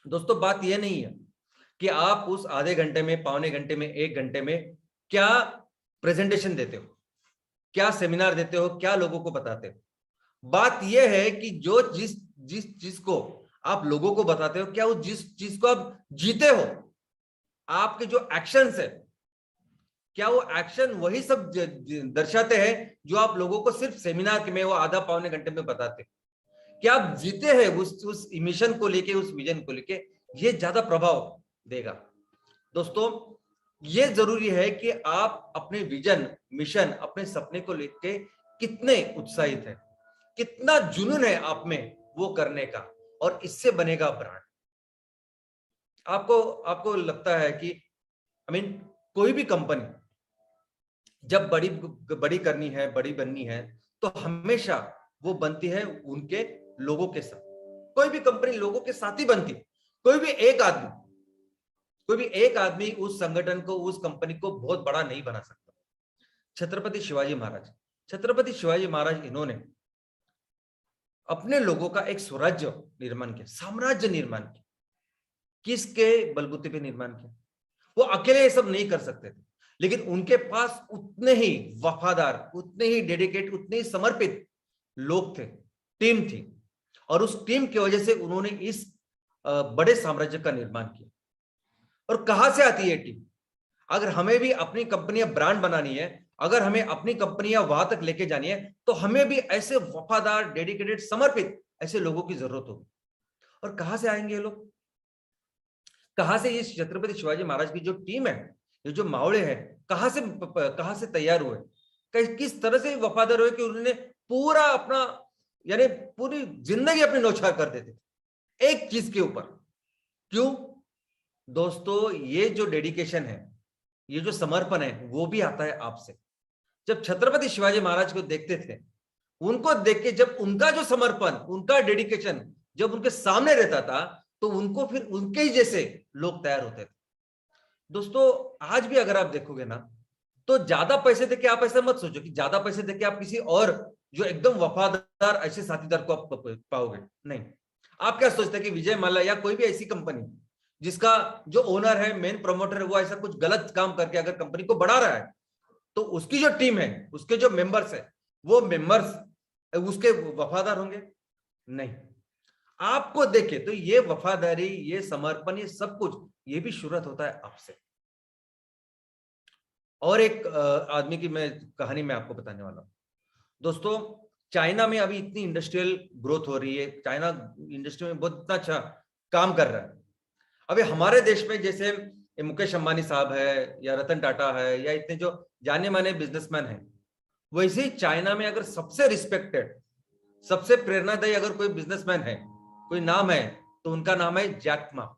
B: दोस्तों, बात यह नहीं है कि आप उस आधे घंटे में, पौने घंटे में, 1 घंटे में क्या प्रेजेंटेशन देते हो, क्या सेमिनार देते हो, क्या लोगों को बताते हो। बात यह है कि जो जिस चीज को आप लोगों को बताते हो, क्या वो जिस चीज को आप जीते हो, आपके जो एक्शंस है, क्या वो एक्शन वही सब दर्शाते हैं जो आप लोगों को सिर्फ सेमिनार में वो आधा पौने घंटे में बताते हैं। क्या आप जीते हैं उस मिशन को लेके, उस विजन को लेके, ये ज्यादा प्रभाव देगा। दोस्तों, ये जरूरी है कि आप अपने विजन, मिशन, अपने सपने को लेके कितने उत्साहित हैं, कितना जुनून है आप में वो करने का, और इससे बनेगा ब्रांड। आपको आपको लगता है कि कोई भी कंपनी जब बड़ी बड़ी करनी है, बड़ी बननी है, तो हमेशा वो बनती है उनके लोगों के साथ। कोई भी कंपनी लोगों के साथ ही बनती है। कोई भी एक आदमी उस संगठन को, उस कंपनी को बहुत बड़ा नहीं बना सकता। छत्रपति शिवाजी महाराज इन्होंने अपने लोगों का एक स्वराज्य निर्माण किया, साम्राज्य निर्माण किया। किसके बलबूते पे निर्माण किया? वो अकेले ये सब नहीं कर सकते थे, लेकिन उनके पास उतने ही वफादार, उतने ही डेडिकेट, उतने ही समर्पित लोग थे, टीम थी, और उस टीम की वजह से उन्होंने इस बड़े साम्राज्य का निर्माण किया। और कहां से आती है टीम? अगर हमें भी अपनी कंपनियां ब्रांड बनानी है, अगर हमें अपनी कंपनियां वहां तक लेके जानी है, तो हमें भी ऐसे वफादार, डेडिकेटेड, समर्पित ऐसे लोगों की जरूरत होगी। और कहां से आएंगे ये लोग? कहां से इस छत्रपति शिवाजी महाराज की जो टीम है, ये जो मावड़े हैं, कहां से तैयार हुए, किस तरह से वफादार हुए कि उन्होंने पूरा अपना, यानी पूरी जिंदगी अपनी न्यौछावर कर देते थे एक चीज के ऊपर। क्यों दोस्तों? ये जो डेडिकेशन है, ये जो समर्पण है, वो भी आता है आपसे। जब छत्रपति शिवाजी महाराज को देखते थे, उनको देख के जब उनका जो समर्पण, उनका डेडिकेशन जब उनके सामने रहता था, तो उनको फिर उनके ही जैसे लोग तैयार होते थे। दोस्तों आज भी अगर आप देखोगे ना, तो ज्यादा पैसे देके आप ऐसा मत सोचो कि ज्यादा पैसे देके आप किसी और जो एकदम वफादार ऐसे साथीदार को आप पाओगे। नहीं, आप क्या सोचते हैं कि विजय माल्या या कोई भी ऐसी कंपनी जिसका जो ओनर है, मेन प्रमोटर है, वो ऐसा कुछ गलत काम करके अगर कंपनी को बढ़ा रहा है, तो उसकी जो टीम है, उसके जो मेंबर्स है, वो मेंबर्स उसके वफादार होंगे? नहीं। आपको देखे तो ये वफादारी, ये समर्पण, ये सब कुछ, ये भी शुरुआत होता है आपसे। और एक आदमी की मैं कहानी मैं आपको बताने वाला हूं। दोस्तों चाइना में अभी इतनी इंडस्ट्रियल ग्रोथ हो रही है, चाइना इंडस्ट्री में बहुत अच्छा काम कर रहा है। अभी हमारे देश में जैसे मुकेश अंबानी साहब है, या रतन टाटा है, या इतने जो जाने माने बिजनेसमैन हैं, वैसे ही चाइना में अगर सबसे रिस्पेक्टेड, सबसे प्रेरणादायी अगर कोई बिजनेसमैन है, कोई नाम है, तो उनका नाम है जैक मा।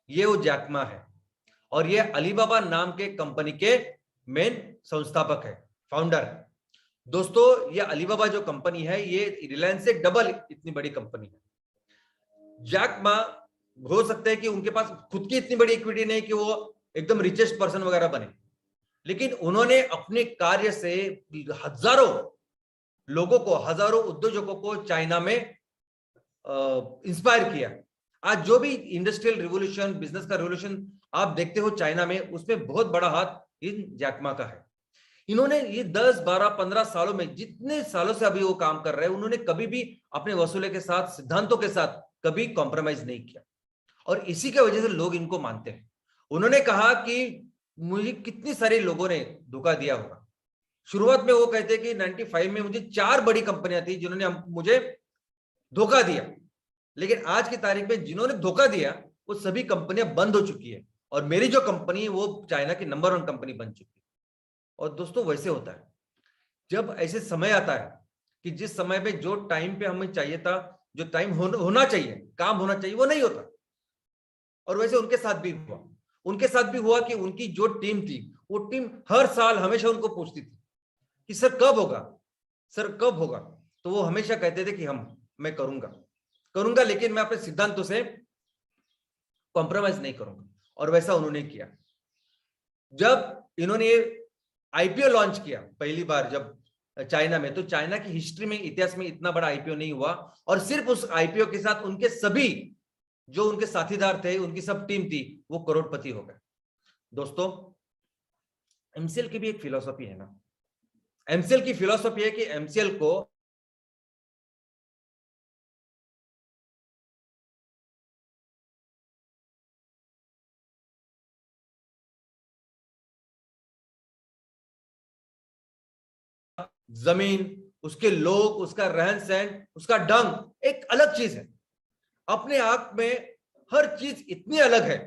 B: ये वो जैक मा है, और ये अलीबाबा नाम के कंपनी के मेन संस्थापक है, फाउंडर है। दोस्तों ये अलीबाबा जो कंपनी है, ये रिलायंस से डबल इतनी बड़ी कंपनी है। जैक मा, हो सकता है कि उनके पास खुद की इतनी बड़ी इक्विटी नहीं कि वो एकदम रिचेस्ट पर्सन वगैरह बने, लेकिन उन्होंने अपने कार्य से हजारों लोगों को, हजारों उद्योजकों को चाइना में इंस्पायर किया। आज जो भी इंडस्ट्रियल रिवोल्यूशन, बिजनेस का रिवोल्यूशन आप देखते हो चाइना में, उसमें बहुत बड़ा हाथ इन जैक मा का है। इन्होंने ये 10, 12, 15 सालों में, जितने सालों से अभी वो काम कर रहे हैं, उन्होंने कभी भी अपने वसूले के साथ, सिद्धांतों के साथ कभी कॉम्प्रोमाइज नहीं किया, और इसी के वजह से लोग इनको मानते हैं। उन्होंने कहा कि मुझे कितनी सारे लोगों ने धोखा दिया होगा। शुरुआत में वो कहते हैं कि 95 में मुझे 4 बड़ी कंपनियां थी जिन्होंने मुझे धोखा दिया, लेकिन आज की तारीख में जिन्होंने धोखा दिया वो सभी कंपनियां बंद हो चुकी है, और मेरी जो कंपनी है वो चाइना की नंबर 1 कंपनी बन चुकी है। और दोस्तों वैसे होता है, जब ऐसे समय आता है कि जिस समय पे जो टाइम पे हमें चाहिए था, जो टाइम होना चाहिए, काम होना चाहिए, वो नहीं होता। और वैसे उनके साथ भी हुआ कि उनकी जो टीम थी, वो टीम हर साल हमेशा उनको पूछती थी कि सर कब होगा, सर कब होगा। तो वो हमेशा कहते थे कि मैं करूंगा, लेकिन मैं अपने सिद्धांतों से कॉम्प्रोमाइज नहीं करूंगा। और वैसा उन्होंने किया। जब इन्होंने आईपीओ लॉन्च किया पहली बार जब चाइना में, तो चाइना की हिस्ट्री में, इतिहास में इतना बड़ा आईपीओ नहीं हुआ, और सिर्फ उस आईपीओ के साथ उनके सभी जो उनके साथीदार थे, उनकी सब टीम थी, वो करोड़पति हो गए। दोस्तों एमसीएल की भी एक फिलॉसफी है ना, एमसीएल की फिलॉसफी है कि एमसीएल को जमीन, उसके लोग, उसका रहन सहन, उसका ढंग एक अलग चीज है। अपने आप में हर चीज इतनी अलग है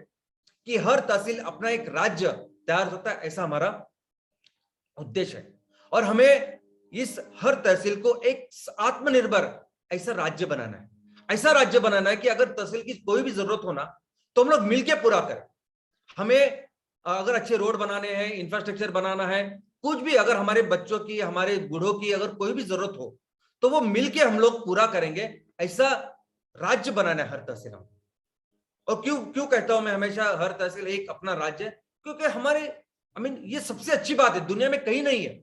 B: कि हर तहसील अपना एक राज्य तैयार हो सकता है, ऐसा हमारा उद्देश्य है। और हमें इस हर तहसील को एक आत्मनिर्भर ऐसा राज्य बनाना है, ऐसा राज्य बनाना है कि अगर तहसील की कोई भी जरूरत हो ना तो हम लोग मिलके पूरा करें। हमें अगर अच्छे रोड बनाने हैं, इंफ्रास्ट्रक्चर बनाना है, कुछ भी अगर हमारे बच्चों की, हमारे बूढ़ों की अगर कोई भी जरूरत हो तो वो मिलके हम लोग पूरा करेंगे, ऐसा राज्य बनाना है हर तहसील में। और क्यों क्यों कहता हूं मैं हमेशा हर तहसील एक अपना राज्य, क्योंकि हमारे ये सबसे अच्छी बात है, दुनिया में कहीं नहीं है,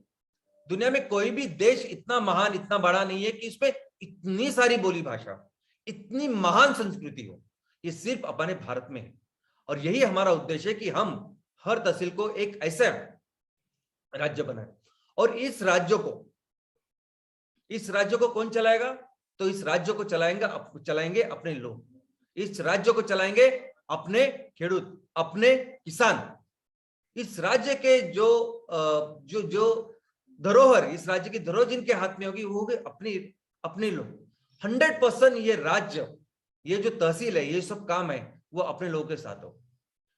B: दुनिया में कोई भी देश इतना महान, इतना बड़ा नहीं है कि इसमें इतनी सारी बोली भाषा, इतनी महान संस्कृति हो। ये सिर्फ अपने भारत में है। और यही हमारा उद्देश्य है कि हम हर तहसील को एक ऐसा राज्य बनाए। और इस राज्य को कौन चलाएगा? तो इस राज्य को चलाएंगे अपने लोग, इस राज्य को चलाएंगे अपने खेडूत, अपने किसान। इस राज्य के जो धरोहर, इस राज्य की धरोहर जिनके हाथ में होगी वो होगी अपने लोग। 100% ये राज्य, ये जो तहसील है, ये सब काम है वो अपने लोगों के साथ हो।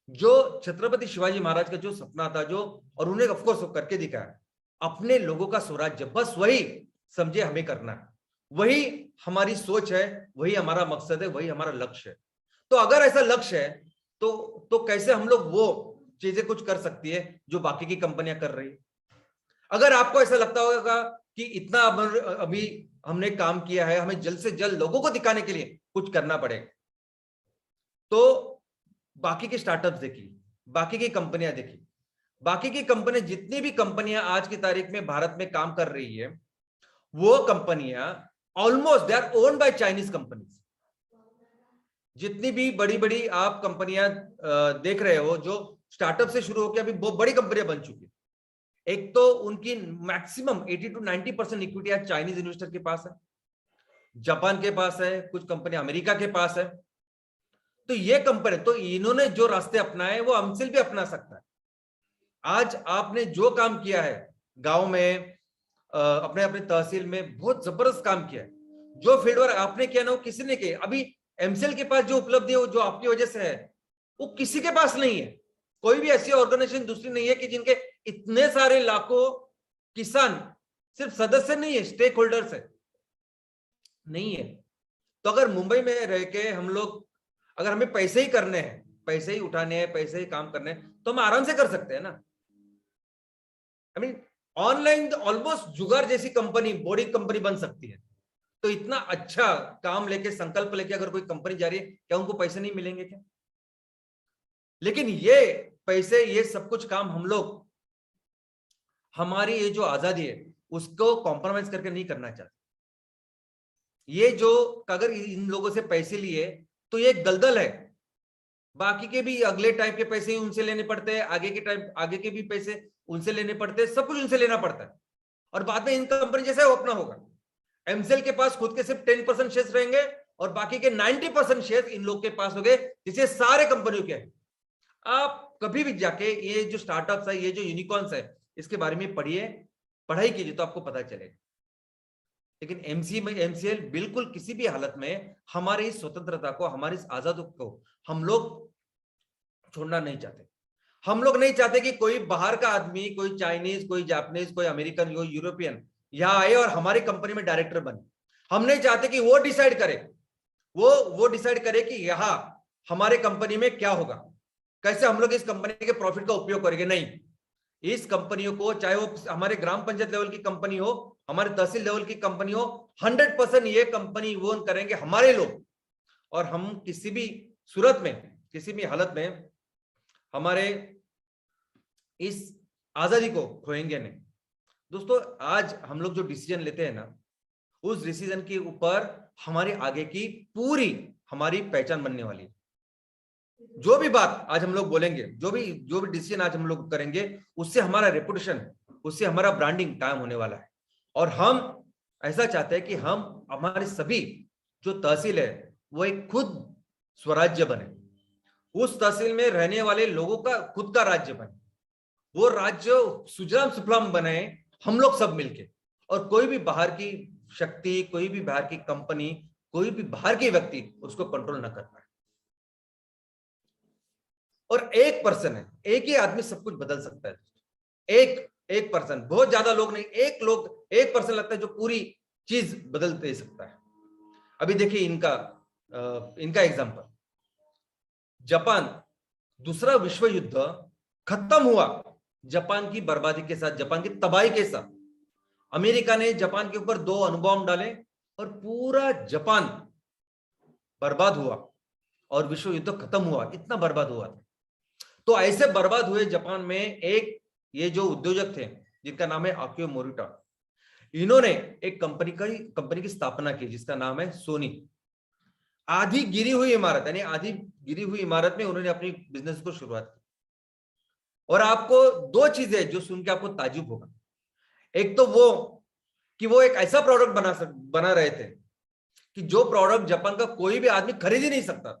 B: जो छत्रपति शिवाजी महाराज का जो सपना था, जो और उन्हें ऑफ कोर्स करके दिखाया, अपने लोगों का स्वराज्य, बस वही समझे हमें करना है, वही हमारी सोच है, वही हमारा मकसद है, वही हमारा लक्ष्य है। तो अगर ऐसा लक्ष्य है तो कैसे हम लोग वो चीजें कुछ कर सकती है जो बाकी की कंपनियां कर रही है। अगर आपको ऐसा लगता होगा कि इतना अभी हमने काम किया है, हमें जल्द से जल्द लोगों को दिखाने के लिए कुछ करना पड़ेगा, तो बाकी के स्टार्टअप्स देखिए, बाकी की कंपनियां देखिए, बाकी की कंपनियां, जितनी भी कंपनियां आज की तारीख में भारत में काम कर रही है, वो कंपनियां almost they are owned by Chinese companies. जितनी भी बड़ी बड़ी आप कंपनियां देख रहे हो जो स्टार्टअप से शुरू होकर अभी बहुत बड़ी कंपनियां बन चुकी है, एक तो उनकी मैक्सिमम 80 to 90% इक्विटी आज चाइनीज इन्वेस्टर के पास है, जापान के पास है, कुछ कंपनी अमेरिका के पास है। तो ये कंपनी, तो इन्होंने जो रास्ते अपनाए वो हमसे भी अपना सकता है। आज आपने जो काम किया है गांव में, अपने अपने तहसील में बहुत जबरदस्त काम किया है, जो फील्ड वर्क आपने किया ना वो किसी ने किया। अभी एमसीएल के पास जो उपलब्धि है वो जो आपकी वजह से है, वो किसी के पास नहीं है। कोई भी ऐसी ऑर्गेनाइजेशन दूसरी नहीं है कि जिनके इतने सारे लाखों किसान सिर्फ सदस्य नहीं है, स्टेक होल्डर्स है, नहीं है। तो अगर मुंबई में रह के हम लोग, अगर हमें पैसे ही करने हैं, पैसे ही उठाने हैं, पैसे ही काम करने हैं, तो हम आराम से कर सकते हैं ना। ऑनलाइन ऑलमोस्ट जुगाड़ जैसी कंपनी, बड़ी कंपनी बन सकती है। तो इतना अच्छा काम लेके, संकल्प लेके अगर कोई कंपनी जा रही है, क्या उनको पैसे नहीं मिलेंगे क्या? लेकिन ये पैसे, ये सब कुछ काम हम लोग, हमारी ये जो आजादी है उसको कॉम्प्रोमाइज करके नहीं करना चाहते। ये जो अगर इन लोगों से पैसे लिए तो ये दलदल है, बाकी के भी अगले टाइप के पैसे उनसे लेने पड़ते हैं, आगे के भी पैसे उनसे लेने पड़ते हैं, सब कुछ उनसे लेना पड़ता है। और बाद में इन कंपनी जैसा वो अपना होगा। एमसीएल के पास खुद के सिर्फ 10% शेयर्स रहेंगे और बाकी के 90% शेयर्स इन लोग के पास होंगे, जिसे सारे कंपनियों के हैं। आप कभी भी जाके ये जो स्टार्टअप्स है, ये जो यूनिकॉर्न्स है, इसके बारे में पढ़िए, पढ़ाई कीजिए तो आपको पता चलेगा। लेकिन एमसीएल बिल्कुल किसी भी हालत में हमारी इस स्वतंत्रता को, हमारी इस आजादी को हम लोग छोड़ना नहीं चाहते। हम लोग नहीं चाहते कि कोई बाहर का आदमी, कोई चाइनीज, कोई जापानीज, कोई अमेरिकन, कोई यूरोपियन यहाँ आए और हमारी कंपनी में डायरेक्टर बने। हम नहीं चाहते कि वो डिसाइड करे, वो डिसाइड करे कि यहाँ हमारे कंपनी में क्या होगा, कैसे हम लोग इस कंपनी के प्रॉफिट का उपयोग करेंगे। नहीं, इस कंपनियों को, चाहे वो हमारे ग्राम पंचायत लेवल की कंपनी हो, हमारे तहसील लेवल की कंपनी हो, 100% ये कंपनी वो करेंगे हमारे लोग। और हम किसी भी सूरत में, किसी भी हालत में हमारे इस आजादी को खोएंगे नहीं। दोस्तों, आज हम लोग जो डिसीजन लेते हैं ना, उस डिसीजन के ऊपर हमारी आगे की पूरी हमारी पहचान बनने वाली है। जो भी बात आज हम लोग बोलेंगे, जो भी डिसीजन आज हम लोग करेंगे, उससे हमारा रेपुटेशन, उससे हमारा ब्रांडिंग कायम होने वाला है। और हम ऐसा चाहते हैं कि हम, हमारे सभी जो तहसील है वो एक खुद स्वराज्य बने, उस तहसील में रहने वाले लोगों का खुद का राज्य बने, वो राज्य सुजलाम सुफलाम बने, हम लोग सब मिलके। और कोई भी बाहर की शक्ति, कोई भी बाहर की कंपनी, कोई भी बाहर के व्यक्ति उसको कंट्रोल ना कर पाए। और 1% है, एक ही आदमी सब कुछ बदल सकता है। एक पर्सन, बहुत ज्यादा लोग नहीं, एक पर्सन लगता है जो पूरी चीज बदल दे सकता है। अभी देखिए इनका एग्जांपल, जापान, दूसरा विश्व युद्ध खत्म हुआ जापान की बर्बादी के साथ, जापान की तबाही के साथ। अमेरिका ने जापान के ऊपर 2 अणुबॉम्ब डाले और पूरा जापान बर्बाद हुआ और विश्व युद्ध खत्म हुआ, इतना बर्बाद हुआ था। तो ऐसे बर्बाद हुए जापान में एक ये जो उद्योजक थे जिनका नाम है आकियो मोरिटा, इन्होंने एक कंपनी की स्थापना की जिसका नाम है सोनी। आधी गिरी हुई इमारत, यानी आधी गिरी हुई इमारत में उन्होंने अपनी बिजनेस को शुरुआत की। और आपको 2 चीजें जो सुन के आपको ताज्जुब होगा। एक तो वो कि वो एक ऐसा प्रोडक्ट बना रहे थे कि जो प्रोडक्ट जापान का कोई भी आदमी खरीद ही नहीं सकता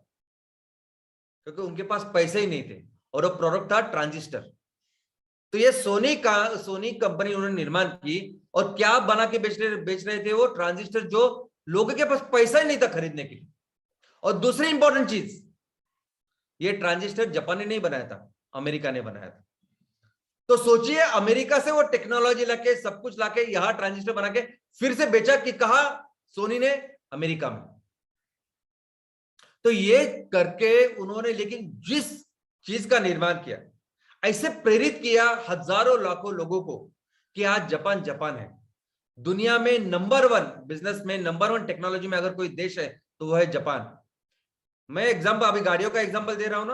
B: क्योंकि उनके पास पैसे ही नहीं थे, और वो प्रोडक्ट था ट्रांजिस्टर। तो ये सोनी कंपनी उन्होंने निर्माण की, और क्या बना के बेच रहे थे वो ट्रांजिस्टर, जो लोगों के पास पैसा ही नहीं था खरीदने के लिए। और दूसरी इंपॉर्टेंट चीज, ये ट्रांजिस्टर जापान ने नहीं बनाया था, अमेरिका ने बनाया था। तो सोचिए, अमेरिका से वो टेक्नोलॉजी लाके, सब कुछ लाके यहां ट्रांजिस्टर बना के फिर से बेचा कि कहा सोनी ने, अमेरिका में। तो ये करके उन्होंने, लेकिन जिस चीज का निर्माण किया, ऐसे प्रेरित किया हजारों लाखों लोगों को कि आज जापान है। दुनिया में नंबर 1 बिजनेस में, नंबर 1 टेक्नोलॉजी में अगर कोई देश है तो वो है जापान। मैं अभी गाड़ियों का एग्जांपल दे रहा हूं ना,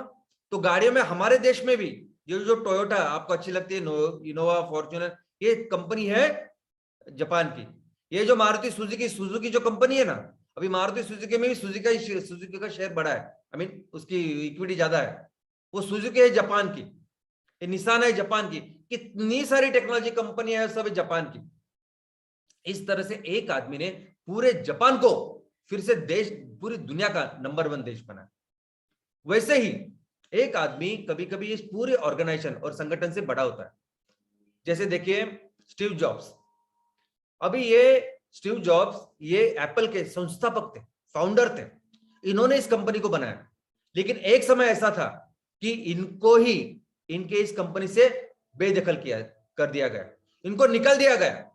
B: तो गाड़ियों में हमारे देश में भी ये जो टोयोटा आपको अच्छी लगती है, इनोवा, फॉर्च्यूनर, ये कंपनी है जापान की। ये जो मारुति सुजुकी जो कंपनी है ना, अभी मारुति सुजुकी में भी सुजुकी का शेयर बढ़ा है, उसकी इक्विटी ज्यादा है। वो सुजुकी है जापान की, ये निसान है जापान की, कितनी सारी टेक्नोलॉजी कंपनियां है, सब जापान की। इस तरह से एक आदमी ने पूरे जापान को फिर से पूरी दुनिया का नंबर 1 देश बनाया। वैसे ही एक आदमी कभी कभी इस पूरे ऑर्गेनाइजेशन और संगठन से बड़ा होता है। जैसे देखिए स्टीव जॉब्स, अभी ये स्टीव जॉब्स ये एप्पल के संस्थापक थे, फाउंडर थे। इन्होंने इस कंपनी को बनाया, लेकिन एक समय ऐसा था कि इनको ही इनके इस कंपनी से बेदखल कर दिया गया, इनको निकल दिया गया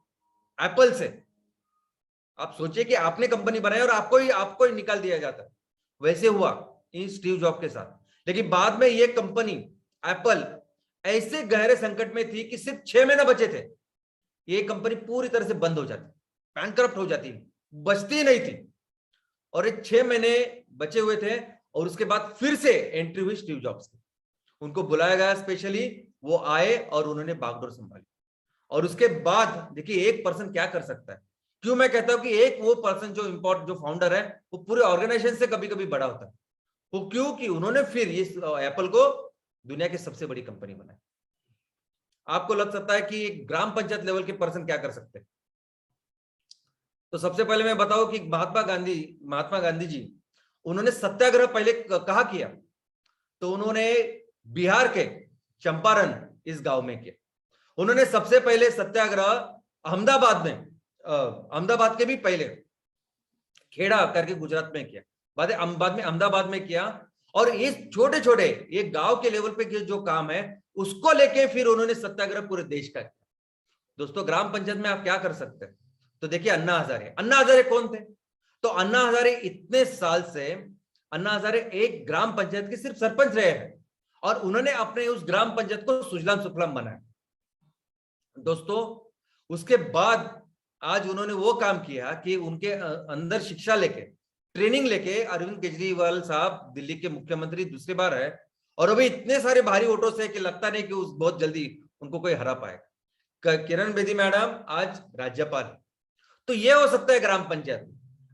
B: एप्पल से। आप सोचिए कि आपने कंपनी बनाई और आपको ही निकाल दिया जाता। वैसे हुआ इन स्टीव जॉब के साथ। लेकिन बाद में ये कंपनी एप्पल ऐसे गहरे संकट में थी कि सिर्फ 6 महीने बचे थे, ये कंपनी पूरी तरह से बंद हो जाती, बैंकरप्ट हो जाती, बचती नहीं थी। और ये 6 महीने बचे हुए थे, और उसके बाद फिर से एंट्री हुई स्टीव जॉब्स की। उनको बुलाया गया स्पेशली, वो आए और उन्होंने बागडोर संभाली। और उसके बाद देखिए एक पर्सन क्या कर सकता है। क्यों मैं कहता हूं कि एक वो पर्सन जो फाउंडर है, वो पूरे ऑर्गेनाइजेशन से कभी कभी बड़ा होता है। वो क्यों कि उन्होंने फिर इस एप्पल को दुनिया की सबसे बड़ी कंपनी बनाई। आपको लग सकता है कि ग्राम पंचायत लेवल के पर्सन क्या कर सकते हैं। तो सबसे पहले मैं बताऊं कि महात्मा गांधी जी, उन्होंने सत्याग्रह पहले कहाँ किया, तो उन्होंने बिहार के चंपारण इस गांव में किया। उन्होंने सबसे पहले सत्याग्रह अहमदाबाद के भी पहले खेड़ा करके गुजरात में किया, बाद में अहमदाबाद में किया। और इस छोटे छोटे ये गांव के लेवल पे जो काम है उसको लेके फिर उन्होंने सत्याग्रह पूरे देश का किया। दोस्तों ग्राम पंचायत में आप क्या कर सकते हैं, तो देखिए अन्ना हजारे कौन थे। तो अन्ना हजारे इतने साल से एक ग्राम पंचायत के सिर्फ सरपंच रहे हैं, और उन्होंने अपने उस ग्राम पंचायत को सुजलाम सुफलाम बनाया। दोस्तों उसके बाद आज उन्होंने वो काम किया कि उनके अंदर शिक्षा लेके, ट्रेनिंग लेके अरविंद केजरीवाल साहब दिल्ली के मुख्यमंत्री दूसरी बार है, और अभी इतने सारे भारी वोटों से कि लगता नहीं कि बहुत जल्दी उनको कोई हरा पाएगा। किरण बेदी मैडम आज राज्यपाल। तो ये हो सकता है ग्राम पंचायत।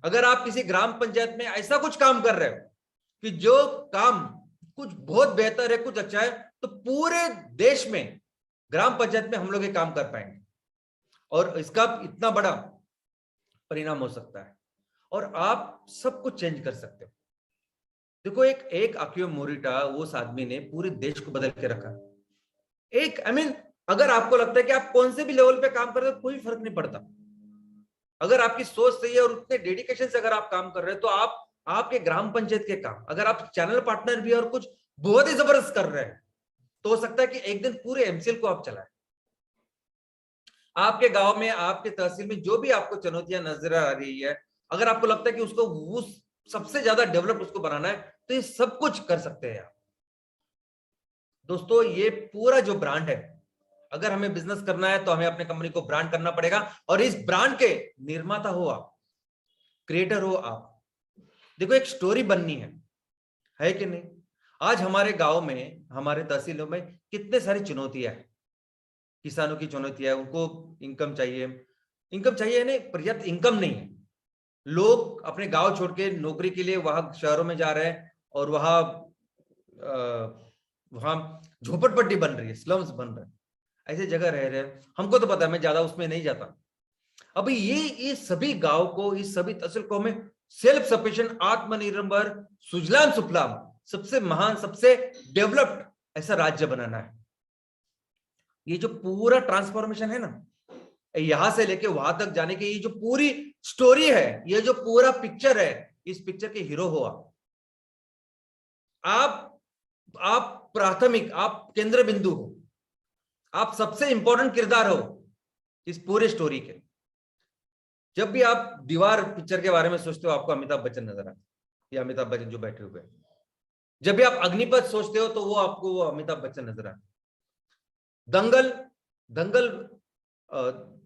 B: अगर आप किसी ग्राम पंचायत में ऐसा कुछ काम कर रहे हो कि जो काम कुछ बहुत बेहतर है, कुछ अच्छा है, तो पूरे देश में ग्राम पंचायत में हम लोग ये काम कर पाएंगे, और इसका इतना बड़ा परिणाम हो सकता है, और आप सब कुछ चेंज कर सकते हो। देखो एक आकियो मोरिटा, उस आदमी ने पूरे देश को बदल के रखा। अगर आपको लगता है कि आप कौन से भी लेवल पे काम कर रहे हो, कोई फर्क नहीं पड़ता। अगर आपकी सोच सही है और उतने डेडिकेशन से अगर आप काम कर रहे हो, तो आपके ग्राम पंचायत के काम, अगर आप चैनल पार्टनर भी और कुछ बहुत ही जबरदस्त कर रहे हैं, तो हो सकता है कि एक दिन पूरे एमसीएल को आप चलाएं। आपके गांव में, आपके तहसील में जो भी आपको चुनौतियां नजर आ रही है, अगर आपको लगता है कि उसको उस सबसे ज्यादा डेवलप उसको बनाना है, तो ये सब कुछ कर सकते हैं आप। दोस्तों, ये पूरा जो ब्रांड है, अगर हमें बिजनेस करना है तो हमें अपने कंपनी को ब्रांड करना पड़ेगा, और इस ब्रांड के निर्माता हो आप, क्रिएटर हो आप। देखो, एक स्टोरी बननी है कि नहीं? आज हमारे गांव में, हमारे तहसीलों में कितने सारी चुनौतियां हैं। किसानों की चुनौतियां है, उनको इनकम चाहिए, नहीं, पर्याप्त इनकम नहीं है। लोग अपने गांव छोड़ के नौकरी के लिए वहां शहरों में जा रहे हैं, और वहां झोपड़पट्टी बन रही है, स्लम्स बन रहे हैं, ऐसे जगह रह रहे हैं। हमको तो पता है, मैं ज्यादा उसमें नहीं जाता। अभी ये सभी गांव को, इस सभी तहसील को हमें सेल्फ सफिशिएंट, आत्मनिर्भर, सुजलाम सुफलाम, सबसे महान, सबसे डेवलप्ड ऐसा राज्य बनाना है। ये जो पूरा ट्रांसफॉर्मेशन है ना, यहां से लेके वहां तक जाने की ये जो पूरी स्टोरी है, ये जो पूरा पिक्चर है, इस पिक्चर के हीरो हो आप प्राथमिक, आप केंद्र बिंदु हो, आप सबसे इंपॉर्टेंट किरदार हो इस पूरे स्टोरी के। जब भी आप दीवार पिक्चर के बारे में सोचते हो, आपको अमिताभ बच्चन नजर आता है, या अमिताभ बच्चन जो बैठे हुए हैं। जब भी आप अग्निपथ सोचते हो, तो वो आपको वो अमिताभ बच्चन नजर आता है। दंगल दंगल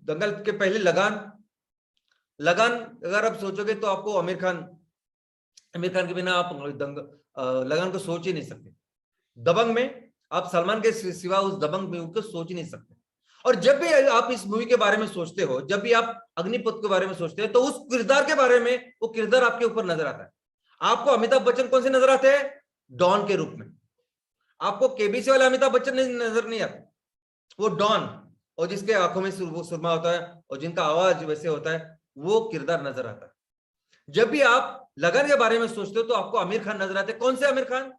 B: दंगल के पहले लगान अगर आप सोचोगे तो आपको आमिर खान के बिना आप लगान को सोच ही नहीं सकते। दबंग में आप सलमान के सिवा उस दबंग मूवी को सोच ही नहीं सकते। और जब भी आप इस मूवी के बारे में सोचते हो, जब भी आप अग्निपथ के बारे में सोचते हो, तो उस किरदार के बारे में, वो किरदार आपके ऊपर नजर आता है। आपको अमिताभ बच्चन कौन से नजर आते हैं? डॉन के रूप में। आपको केबीसी वाले अमिताभ बच्चन नजर नहीं आते, वो डॉन, और जिसके आंखों में सुरमा होता है और जिनका आवाज वैसे होता है, वो किरदार नजर आता है। जब भी आप लगन के बारे में सोचते हो, तो आपको आमिर खान नजर आते हैं। कौन से आमिर खान?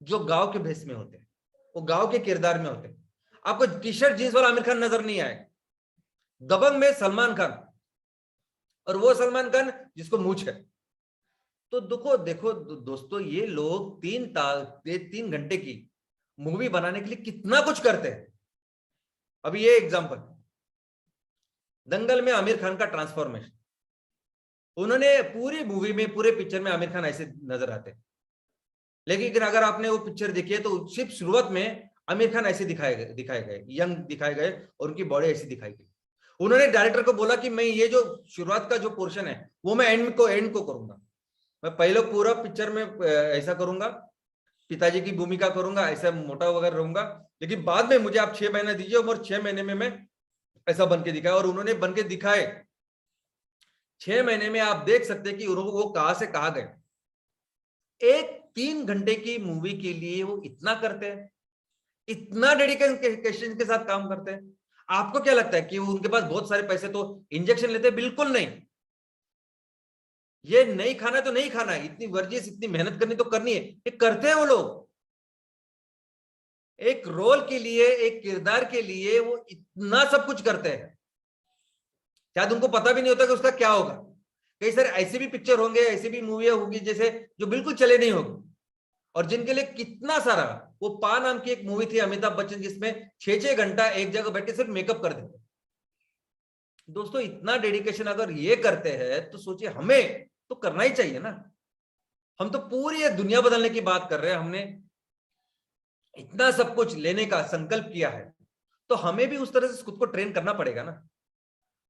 B: जो गांव के भेष में होते हैं, वो गांव के किरदार में होते हैं। आपको टी शर्ट जींस वाला आमिर खान नजर नहीं आएगा। दबंग में सलमान खान, और वो सलमान खान जिसको मूंछ है। तो देखो दोस्तों, ये लोग 3 घंटे की मूवी बनाने के लिए कितना कुछ करते हैं। अभी ये एग्जांपल, दंगल में आमिर खान का ट्रांसफॉर्मेशन, उन्होंने पूरी मूवी में, पूरे पिक्चर में आमिर खान ऐसे नजर आते हैं। लेकिन अगर आपने वो पिक्चर देखी है, तो सिर्फ शुरुआत में आमिर खान ऐसे दिखाए गए, यंग दिखाए गए, और उनकी बॉडी ऐसी दिखाई गई। उन्होंने डायरेक्टर को बोला कि मैं ये जो शुरुआत का जो पोर्शन है, वो मैं एंड को करूंगा। मैं पहले पूरा पिक्चर में ऐसा करूंगा, पिताजी की भूमिका करूंगा, ऐसा मोटा वगैरह रहूंगा, लेकिन बाद में मुझे आप 6 महीने दीजिए, और 6 महीने में मैं ऐसा बन के दिखाया। और उन्होंने बन के दिखाए। 6 महीने में आप देख सकते हैं कि वो कहां से कहां गए। एक 3 घंटे की मूवी के लिए वो इतना करते हैं, इतना डेडिकेशन के साथ काम करते हैं। आपको क्या लगता है कि उनके पास बहुत सारे पैसे तो इंजेक्शन लेते हैं? बिल्कुल नहीं। ये नहीं खाना तो नहीं खाना है, इतनी वर्जिश, इतनी मेहनत करनी तो करनी है, ये करते हैं वो लोग। एक रोल के लिए, एक किरदार के लिए वो इतना सब कुछ करते हैं, शायद उनको पता भी नहीं होता कि उसका क्या होगा। कई सारे ऐसे भी पिक्चर होंगे, ऐसे भी मूवियां होंगी जैसे जो बिल्कुल चले नहीं होगी, और जिनके लिए कितना सारा, वो पा नाम की एक मूवी थी अमिताभ बच्चन, जिसमें 6-6 घंटा एक जगह बैठ के सिर्फ मेकअप कर देते। दोस्तों, इतना डेडिकेशन अगर ये करते हैं, तो सोचिए हमें तो करना ही चाहिए ना। हम तो पूरी दुनिया बदलने की बात कर रहे हैं। हमने इतना सब कुछ लेने का संकल्प किया है, तो हमें भी उस तरह से खुद को ट्रेन करना पड़ेगा ना।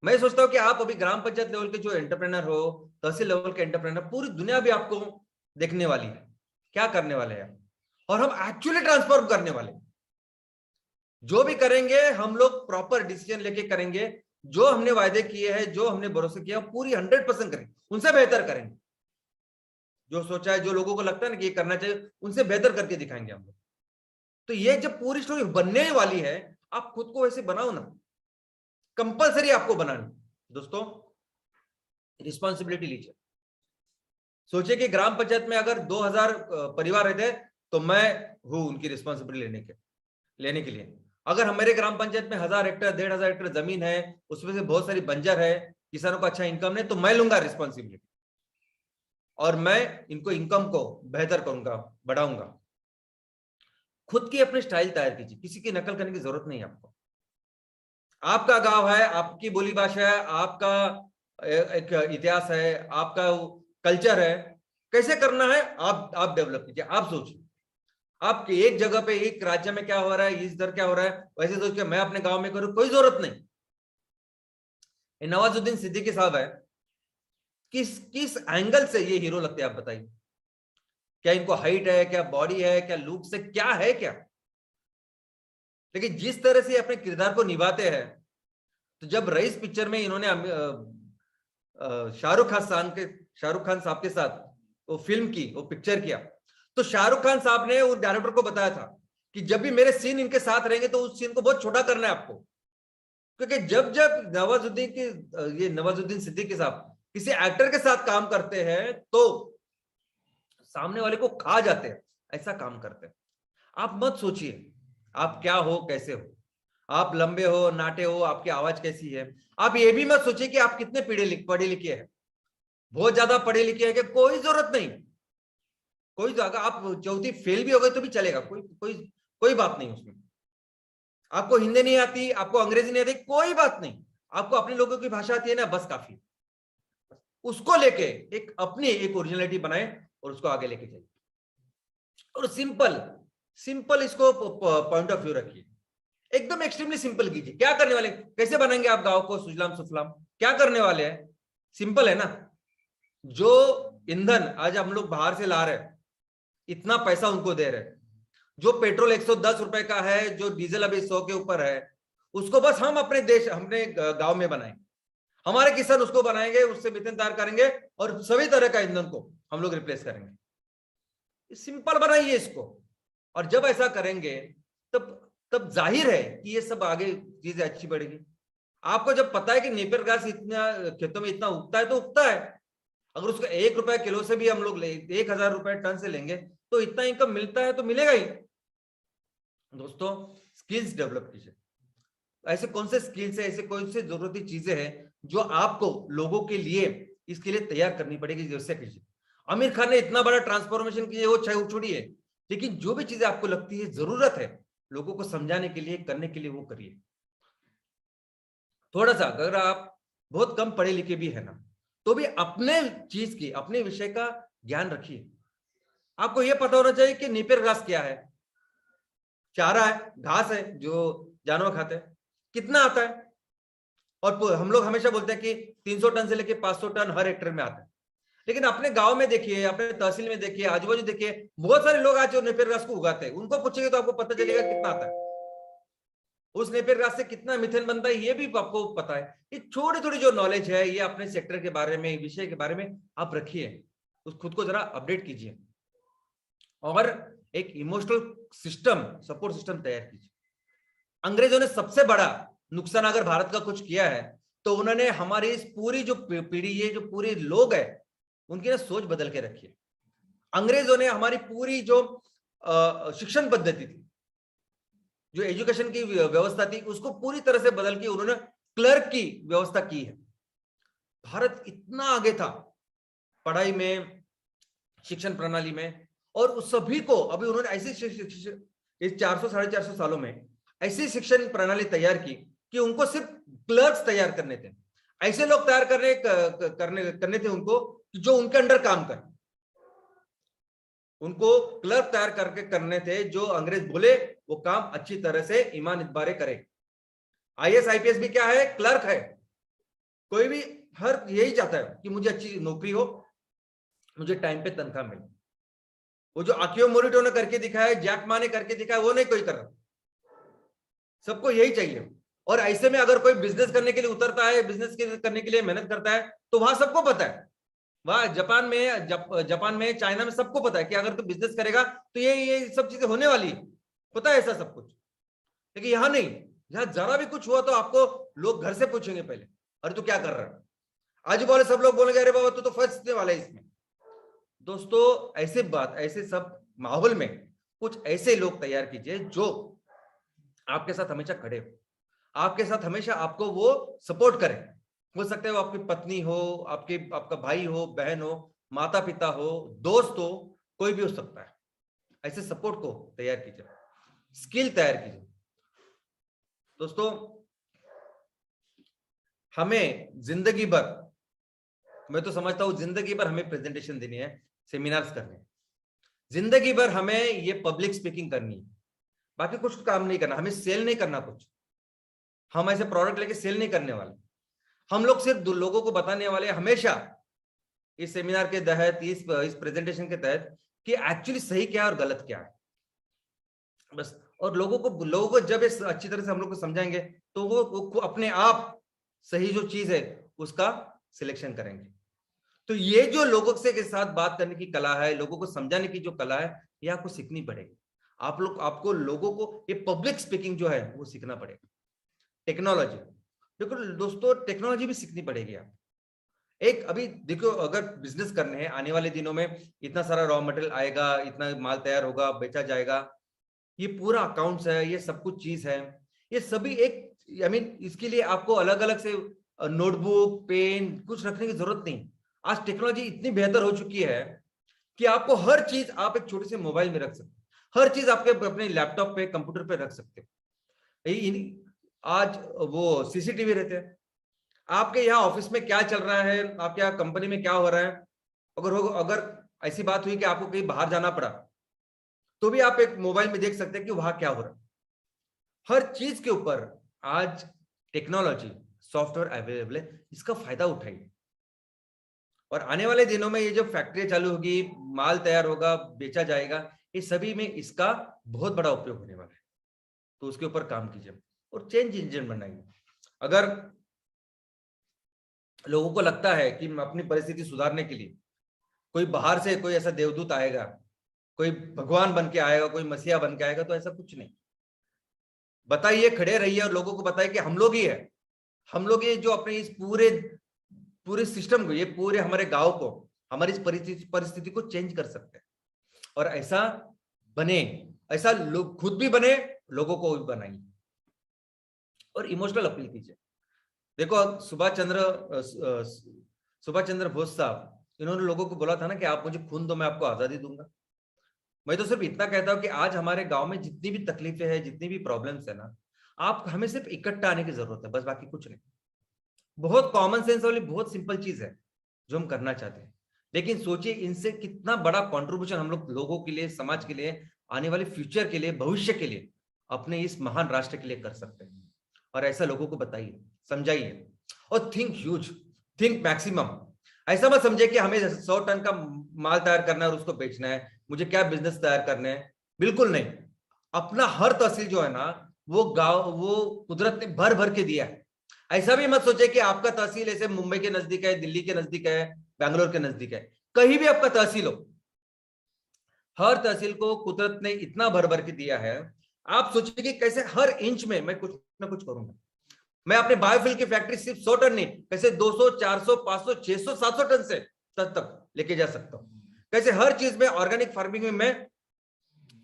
B: मैं सोचता हूं कि आप अभी ग्राम पंचायत लेवल के जो एंटरप्रेनर हो, तहसील लेवल के एंटरप्रेनर, पूरी दुनिया भी आपको देखने वाली है, क्या करने वाले हैं, और हम एक्चुअली ट्रांसफॉर्म करने वाले। जो भी करेंगे, हम लोग प्रॉपर डिसीजन लेके करेंगे। जो हमने वायदे किए हैं, जो हमने भरोसे किया, पूरी 100% करेंगे, उनसे बेहतर करेंगे। जो सोचा है, जो लोगों को लगता है ना कि ये करना चाहिए, उनसे बेहतर करके दिखाएंगे हम लोग। तो ये जब पूरी स्टोरी बनने वाली है, आप खुद को वैसे बनाओ ना, कंपलसरी आपको बनानी। दोस्तों, रिस्पॉन्सिबिलिटी लीजिए। सोचिए कि ग्राम पंचायत में अगर 2000 परिवार रहते हैं, तो मैं हूं उनकी रिस्पॉन्सिबिलिटी लेने के लिए। अगर हमारे ग्राम पंचायत में 1000 हेक्टेयर, 1500 हेक्टेयर जमीन है, उसमें से बहुत सारी बंजर है, किसानों को अच्छा इनकम नहीं, तो मैं लूंगा रिस्पॉन्सिबिलिटी, और मैं इनको इनकम को बेहतर करूंगा, बढ़ाऊंगा। खुद की अपनी स्टाइल तैयार कीजिए, किसी की नकल करने की जरूरत नहीं है आपको। आपका गांव है, आपकी बोली भाषा है, आपका एक इतिहास है, आपका कल्चर है, कैसे करना है आप डेवलप कीजिए। आप सोचिए, आप एक जगह पे एक राज्य में क्या हो रहा है, इस इधर क्या हो रहा है, वैसे सोच के मैं अपने गांव में करूं, कोई जरूरत नहीं। नवाजुद्दीन सिद्दीकी साहब है, किस किस एंगल से ये हीरो लगते हैं आप बताइए। क्या इनको हाइट है, क्या बॉडी है, क्या लुक से क्या है क्या। लेकिन जिस तरह से अपने किरदार को निभाते हैं, तो जब रईस पिक्चर में इन्होंने शाहरुख खान साहब के साथ वो फिल्म की, वो पिक्चर किया, तो शाहरुख खान साहब ने उस डायरेक्टर को बताया था कि जब भी मेरे सीन इनके साथ रहेंगे तो उस सीन को बहुत छोटा करना है आपको, क्योंकि जब जब नवाजुद्दीन सिद्दीकी साहब किसी एक्टर के साथ काम करते हैं तो सामने वाले को खा जाते हैं, ऐसा काम करते हैं। आप मत सोचिए आप क्या हो, कैसे हो, आप लंबे हो, नाटे हो, आपकी आवाज कैसी है। आप ये भी मत सोचिए कि आप कितने पढ़े लिखे हैं। बहुत ज्यादा पढ़े लिखे हैं कि कोई जरूरत नहीं, कोई तो अगर आप चौथी फेल भी हो गए तो भी चलेगा, कोई कोई कोई बात नहीं उसमें। आपको हिंदी नहीं आती, आपको अंग्रेजी नहीं आती, कोई बात नहीं, आपको अपने लोगों की भाषा आती है ना, बस काफी। उसको लेके एक अपनी एक ओरिजिनलिटी बनाए और उसको आगे लेके जाइए, और सिंपल इसको पॉइंट ऑफ व्यू रखिए, एकदम एक्सट्रीमली सिंपल कीजिए। क्या करने वाले, कैसे बनाएंगे आप गांव को सुजलाम सुफलाम, क्या करने वाले हैं, सिंपल है ना। जो ईंधन आज हम लोग बाहर से ला रहे हैं, इतना पैसा उनको दे रहे हैं, जो पेट्रोल 110 रुपए का है, जो डीजल अभी 100 के ऊपर है, उसको बस हम अपने गांव में बनाएंगे, हमारे किसान उसको बनाएंगे, उससे मीथेन तैयार करेंगे और सभी तरह का ईंधन को हम लोग रिप्लेस करेंगे। सिंपल बनाइए इसको, और जब ऐसा करेंगे तब जाहिर है कि ये सब आगे चीजें अच्छी बढ़ेगी। आपको जब पता है कि नेपियर घास इतना खेतों में इतना उगता है तो उगता है, अगर उसको 1 रुपए किलो से भी हम लोग 1000 रुपए टन से लेंगे तो इतना इनकम मिलता है तो मिलेगा ही। दोस्तों, स्किल्स डेवलप कीजिए। ऐसे कौन से स्किल्स है, ऐसे कौन से जरूरती चीजें हैं जो आपको लोगों के लिए इसके लिए तैयार करनी पड़ेगी, जैसे कीजिए। आमिर खान ने इतना बड़ा ट्रांसफॉर्मेशन किया, वो छोड़िए, लेकिन जो भी चीजें आपको लगती है जरूरत है लोगों को समझाने के लिए, करने के लिए, वो करिए। थोड़ा सा अगर आप बहुत कम पढ़े लिखे भी है ना, तो भी अपने चीज की, अपने विषय का ज्ञान रखिए। आपको यह पता होना चाहिए कि नेपियर घास क्या है, चारा है, घास है जो जानवर खाते हैं, कितना आता है। और हम लोग हमेशा बोलते हैं कि 300 टन से लेके 500 टन हर हेक्टेयर में आता है, लेकिन अपने गांव में देखिए, अपने तहसील में देखिए, आजू बाजू देखिए, बहुत सारे लोग आज जो नेपियर घास को उगाते हैं, उनको पूछेंगे तो आपको पता चलेगा कितना आता है, उस नेपियर घास से कितना मीथेन बनता है ये भी आपको पता है। ये छोटी थोड़ी जो नॉलेज है, ये अपने सेक्टर के बारे में, विषय के बारे में आप रखिए, उस खुद को जरा अपडेट कीजिए, और एक इमोशनल सिस्टम, सपोर्ट सिस्टम तैयार कीजिए। अंग्रेजों ने सबसे बड़ा नुकसान अगर भारत का कुछ किया है तो उन्होंने हमारी इस पूरी जो पीढ़ी, ये जो पूरे लोग है, उनकी ना सोच बदल के रखी है। अंग्रेजों ने हमारी पूरी जो शिक्षण पद्धति थी, जो एजुकेशन की व्यवस्था थी, उसको पूरी तरह से बदल के उन्होंने क्लर्क की व्यवस्था की है। भारत इतना आगे था पढ़ाई में, शिक्षण प्रणाली में, और उस सभी को अभी उन्होंने ऐसी इस 400 450 सालों में ऐसी शिक्षण प्रणाली तैयार की कि उनको सिर्फ क्लर्क्स तैयार करने थे, ऐसे लोग तैयार करने थे उनको जो उनके अंडर काम कर, उनको क्लर्क तैयार करके करने थे, जो अंग्रेज बोले वो काम अच्छी तरह से ईमान इतबारे करे। आईएएस आईपीएस भी क्या है, क्लर्क है। कोई भी हर यही चाहता है कि मुझे अच्छी नौकरी हो, मुझे टाइम पे तनख्वाह मिले। वो जो आकियो मोरिटो ने करके दिखाया, जैक मा ने करके दिखाया, वो नहीं कोई कर रहा, सबको यही चाहिए। और ऐसे में अगर कोई बिजनेस करने के लिए उतरता है, बिजनेस करने के लिए मेहनत करता है, तो वहां सबको पता है, वहां जापान में चाइना में सबको पता है कि अगर तू बिजनेस करेगा तो ये सब चीजें होने वाली है, पता है ऐसा सब कुछ। लेकिन यहाँ नहीं, यहाँ जरा भी कुछ हुआ तो आपको लोग घर से पूछेंगे पहले, अरे तू क्या कर रहा है, आजू बाजू सब लोग बोलेंगे अरे बाबा तू तो फंसने वाला है इसमें। दोस्तों, ऐसे सब माहौल में कुछ ऐसे लोग तैयार कीजिए जो आपके साथ हमेशा खड़े हो, आपके साथ हमेशा आपको वो सपोर्ट करें। हो सकता है वो आपकी पत्नी हो, आपका भाई हो, बहन हो, माता पिता हो, दोस्त हो, कोई भी हो सकता है। ऐसे सपोर्ट को तैयार कीजिए। स्किल तैयार कीजिए। दोस्तों, हमें जिंदगी भर, मैं तो समझता हूं जिंदगी भर हमें प्रेजेंटेशन देनी है, सेमिनार्स करने हैं, जिंदगी भर हमें ये पब्लिक स्पीकिंग करनी है, बाकी कुछ काम नहीं करना, हमें सेल नहीं करना कुछ, हम ऐसे प्रोडक्ट लेके सेल नहीं करने वाले, हम लोग सिर्फ लोगों को बताने वाले हमेशा इस सेमिनार के तहत, इस प्रेजेंटेशन के तहत कि एक्चुअली सही क्या है और गलत क्या है, बस। और लोगों को जब इस अच्छी तरह से हम लोग को समझाएंगे तो वो अपने आप सही जो चीज है उसका सिलेक्शन करेंगे। तो ये जो लोगों से के साथ बात करने की कला है, लोगों को समझाने की जो कला है, ये आपको सीखनी पड़ेगी। आपको लोगों को ये पब्लिक स्पीकिंग जो है वो सीखना पड़ेगा। टेक्नोलॉजी, देखो दोस्तों, टेक्नोलॉजी भी सीखनी पड़ेगी। आप एक अभी देखो, अगर बिजनेस करने हैं, आने वाले दिनों में इतना सारा रॉ मटेरियल आएगा, इतना माल तैयार होगा, बेचा जाएगा, ये पूरा अकाउंट्स है, ये सब कुछ चीज है, ये सभी एक इसके लिए आपको अलग अलग से नोटबुक, पेन कुछ रखने की जरूरत नहीं। आज टेक्नोलॉजी इतनी बेहतर हो चुकी है कि आपको हर चीज आप एक छोटे से मोबाइल में रख सकते हो, हर चीज आपके अपने लैपटॉप पे, कंप्यूटर पे रख सकते हो। आज वो सीसीटीवी रहते हैं, आपके यहाँ ऑफिस में क्या चल रहा है, आपके यहाँ कंपनी में क्या हो रहा है, अगर ऐसी बात हुई कि आपको कहीं बाहर जाना पड़ा तो भी आप एक मोबाइल में देख सकते हैं कि वहां क्या हो रहा है। हर चीज के ऊपर आज टेक्नोलॉजी, सॉफ्टवेयर अवेलेबल है, इसका फायदा उठाइए। और आने वाले दिनों में ये जो फैक्ट्री चालू होगी, माल तैयार होगा, बेचा जाएगा, ये सभी में इसका बहुत बड़ा उपयोग होने वाला है। तो उसके ऊपर काम कीजिए और चेंज इंजन बनाइए। अगर लोगों को लगता है कि अपनी परिस्थिति सुधारने के लिए कोई बाहर से कोई ऐसा देवदूत आएगा, कोई भगवान बन के आएगा, कोई मसीहा बन के आएगा, तो ऐसा कुछ नहीं। बताइए, खड़े रहिए और लोगों को बताइए कि हम लोग ही है, हम लोग ये जो अपने इस पूरे सिस्टम को, ये पूरे हमारे गांव को, हमारी इस परिस्थिति को चेंज कर सकते हैं। और ऐसा बने, ऐसा लोग खुद भी बने, लोगों को भी बनाइए और इमोशनल अपील कीजिए। देखो, सुभाष चंद्र बोस साहब, इन्होंने लोगों को बोला था ना कि आप मुझे खून दो, मैं आपको आजादी दूंगा। मैं तो सिर्फ इतना कहता हूं कि आज हमारे गांव में जितनी भी तकलीफें हैं, जितनी भी प्रॉब्लम्स है ना, आप हमें सिर्फ इकट्ठा आने की जरूरत है, बस, बाकी कुछ नहीं। बहुत कॉमन सेंस वाली बहुत सिंपल चीज है जो हम करना चाहते हैं, लेकिन सोचिए इनसे कितना बड़ा कंट्रीब्यूशन हम लोगों के लिए, समाज के लिए, आने वाले फ्यूचर के लिए, भविष्य के लिए, अपने इस महान राष्ट्र के लिए कर सकते हैं। और ऐसा लोगों को बताइए, समझाइए और थिंक ह्यूज, थिंक मैक्सिमम। ऐसा मत समझे कि हमें 100 टन का माल तैयार करना है और उसको बेचना है, मुझे क्या बिजनेस तैयार करने हैं, बिल्कुल नहीं। अपना हर तहसील जो है ना, वो गांव, वो कुदरत ने भर भर के दिया है। ऐसा भी मत सोचे कि आपका तहसील ऐसे मुंबई के नजदीक है, दिल्ली के नजदीक है, बैंगलोर के नजदीक है, कहीं भी आपका तहसील हो, हर तहसील को कुदरत ने इतना भर भर के दिया है। आप सोचिए कि कैसे हर इंच में मैं कुछ ना कुछ करूंगा। मैं अपने बायोफ्यूल की फैक्ट्री सिर्फ 100 टन नहीं, कैसे 200, 400, 500, 600, 700 टन से तक लेके जा सकता हूं। कैसे हर चीज में, ऑर्गेनिक फार्मिंग में मैं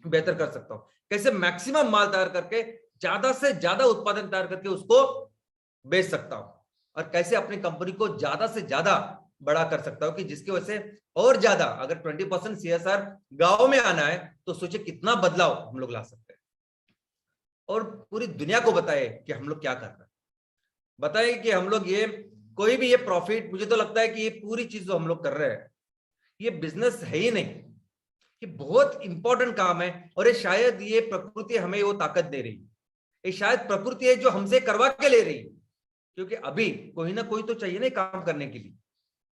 B: बेहतर कर सकता हूं। कैसे मैक्सिमम माल तैयार करके, ज्यादा से ज्यादा उत्पादन तैयार करके उसको बेच सकता हूं। और कैसे अपनी कंपनी को ज्यादा से ज्यादा बड़ा कर सकता हूं कि जिसकी वजह से और ज्यादा, अगर 20% CSR गांव में आना है तो सोचिए कितना बदलाव हम लोग ला सकते हैं। और पूरी दुनिया को बताए कि हम लोग क्या कर रहे हैं, बताए कि हम लोग ये कोई भी ये प्रॉफिट, मुझे तो लगता है कि ये पूरी चीज जो हम लोग कर रहे हैं, ये बिजनेस है ही नहीं, ये बहुत इंपॉर्टेंट काम है। और ये शायद ये प्रकृति हमें वो ताकत दे रही है, ये शायद प्रकृति है जो हमसे करवा के ले रही है। क्योंकि अभी कोई ना कोई तो चाहिए ना काम करने के लिए,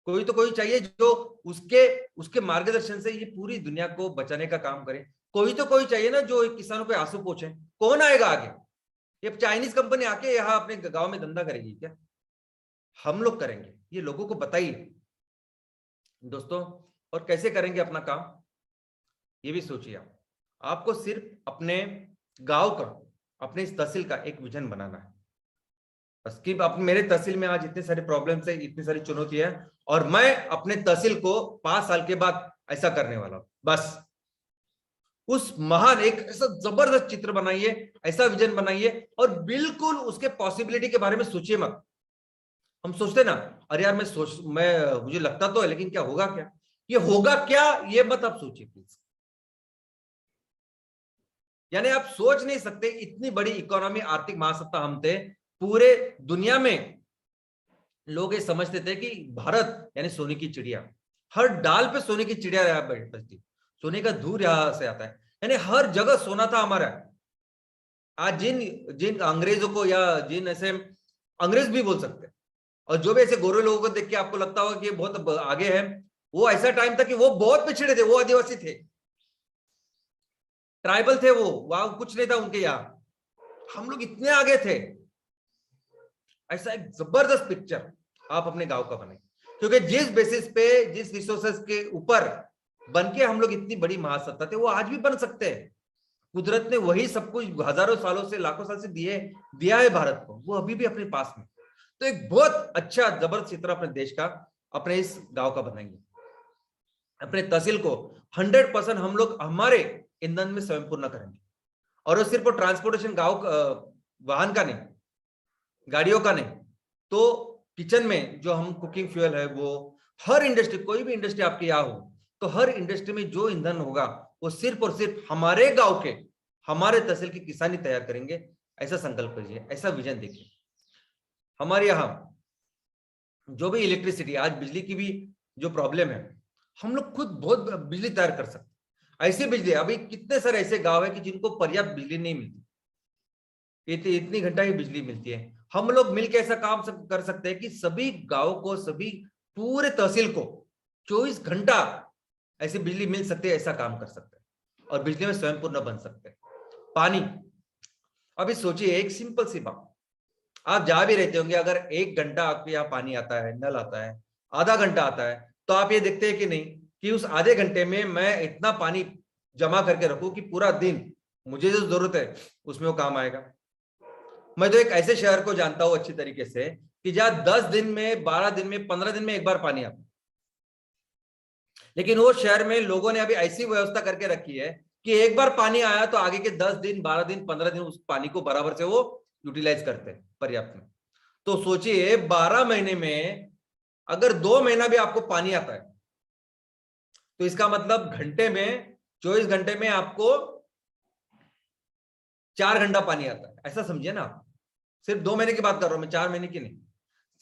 B: कोई तो कोई चाहिए जो उसके मार्गदर्शन से ये पूरी दुनिया को बचाने का काम करे। कोई तो कोई चाहिए ना जो किसानों को आंसू पोंछे। कौन आएगा आगे? ये चाइनीज कंपनी आके यहाँ अपने गांव में धंधा करेगी क्या? हम लोग करेंगे। ये लोगों को बताइए दोस्तों। और कैसे करेंगे अपना काम, ये भी सोचिए आप। आपको सिर्फ अपने गांव का, अपने इस तहसील का एक विजन बनाना है बस, कि मेरे तहसील में आज इतने सारे प्रॉब्लम्स है, इतनी सारी चुनौतियां है, और मैं अपने तहसील को 5 साल के बाद ऐसा करने वाला हूं। बस उस महान एक ऐसा जबरदस्त चित्र बनाइए, ऐसा विजन बनाइए, और बिल्कुल उसके पॉसिबिलिटी के बारे में सोचिए मत। हम सोचते ना, अरे यार मुझे लगता तो है, लेकिन क्या होगा, क्या ये होगा क्या, ये मत आप सोचिए प्लीज। यानी आप सोच नहीं सकते, इतनी बड़ी इकोनॉमी, आर्थिक महासत्ता हम थे। पूरे दुनिया में लोग ये समझते थे कि भारत यानी सोने की चिड़िया, हर डाल पे सोने की चिड़िया यहाँ बजती, सोने का धूर यहां से आता है, यानी हर जगह सोना था हमारा। आज जिन जिन अंग्रेजों को, या जिन ऐसे अंग्रेज भी बोल सकते हैं, और जो भी ऐसे गोरे लोगों को देख के आपको लगता होगा कि ये बहुत आगे है, वो ऐसा टाइम था कि वो बहुत पिछड़े थे, वो आदिवासी थे, ट्राइबल थे, वो वहां कुछ नहीं था उनके यहाँ, हम लोग इतने आगे थे। ऐसा एक जबरदस्त पिक्चर आप अपने गांव का बनाए, क्योंकि जिस बेसिस पे, जिस रिसोर्सेस के ऊपर बन के हम लोग इतनी बड़ी महासत्ता थे, वो आज भी बन सकते हैं। कुदरत ने वही सब कुछ हजारों सालों से, लाखों साल से दिया है भारत को, वो अभी भी अपने पास में। तो एक बहुत अच्छा जबरदस्त चित्र अपने देश का, अपने इस गांव का बनाएंगे। अपने तहसील को 100% हम लोग हमारे ईंधन में स्वयं पूर्ण करेंगे, और वो सिर्फ ट्रांसपोर्टेशन गांव वाहन का नहीं, गाड़ियों का नहीं, तो किचन में जो हम कुकिंग फ्यूल है, वो हर इंडस्ट्री, कोई भी इंडस्ट्री आपके यहाँ हो, तो हर इंडस्ट्री में जो ईंधन होगा वो सिर्फ और सिर्फ हमारे गांव के, हमारे तहसील की किसानी तैयार करेंगे। ऐसा संकल्प कीजिए, ऐसा विजन देखिए। हमारे यहाँ जो भी इलेक्ट्रिसिटी, आज बिजली की भी जो प्रॉब्लम है, हम लोग खुद बहुत बिजली तैयार कर सकते हैं। ऐसी बिजली, अभी कितने सारे ऐसे गांव है कि जिनको पर्याप्त बिजली नहीं मिलती, इतनी घंटा ही बिजली मिलती है। हम लोग मिलकर ऐसा काम कर सकते हैं कि सभी गांव को, सभी पूरे तहसील को 24 घंटा ऐसी बिजली मिल सकती है, ऐसा काम कर सकते हैं, और बिजली में स्वयं पूर्ण बन सकते हैं। पानी, अभी सोचिए एक सिंपल सी बात, आप जहां भी रहते होंगे, अगर 1 घंटा आपके यहाँ पानी आता है, नल आता है, आधा घंटा आता है, तो आप ये देखते हैं कि नहीं कि उस आधे घंटे में मैं इतना पानी जमा करके रखूं कि पूरा दिन मुझे जो जरूरत है उसमें वो काम आएगा। मैं तो एक ऐसे शहर को जानता हूं अच्छी तरीके से कि जहां 10 दिन में, 12 दिन में, 15 दिन में एक बार पानी आता है, लेकिन वो शहर में लोगों ने अभी ऐसी व्यवस्था करके रखी है कि एक बार पानी आया तो आगे के 10 दिन, 12 दिन, 15 दिन उस पानी को बराबर से वो यूटिलाइज करते हैं पर्याप्त में। तो सोचिए 12 महीने में अगर 2 महीना भी आपको पानी आता है, तो इसका मतलब घंटे में, 24 घंटे में आपको 4 घंटा पानी आता है, ऐसा समझिए ना आप। सिर्फ 2 महीने की बात कर रहा हूं मैं, 4 महीने की नहीं।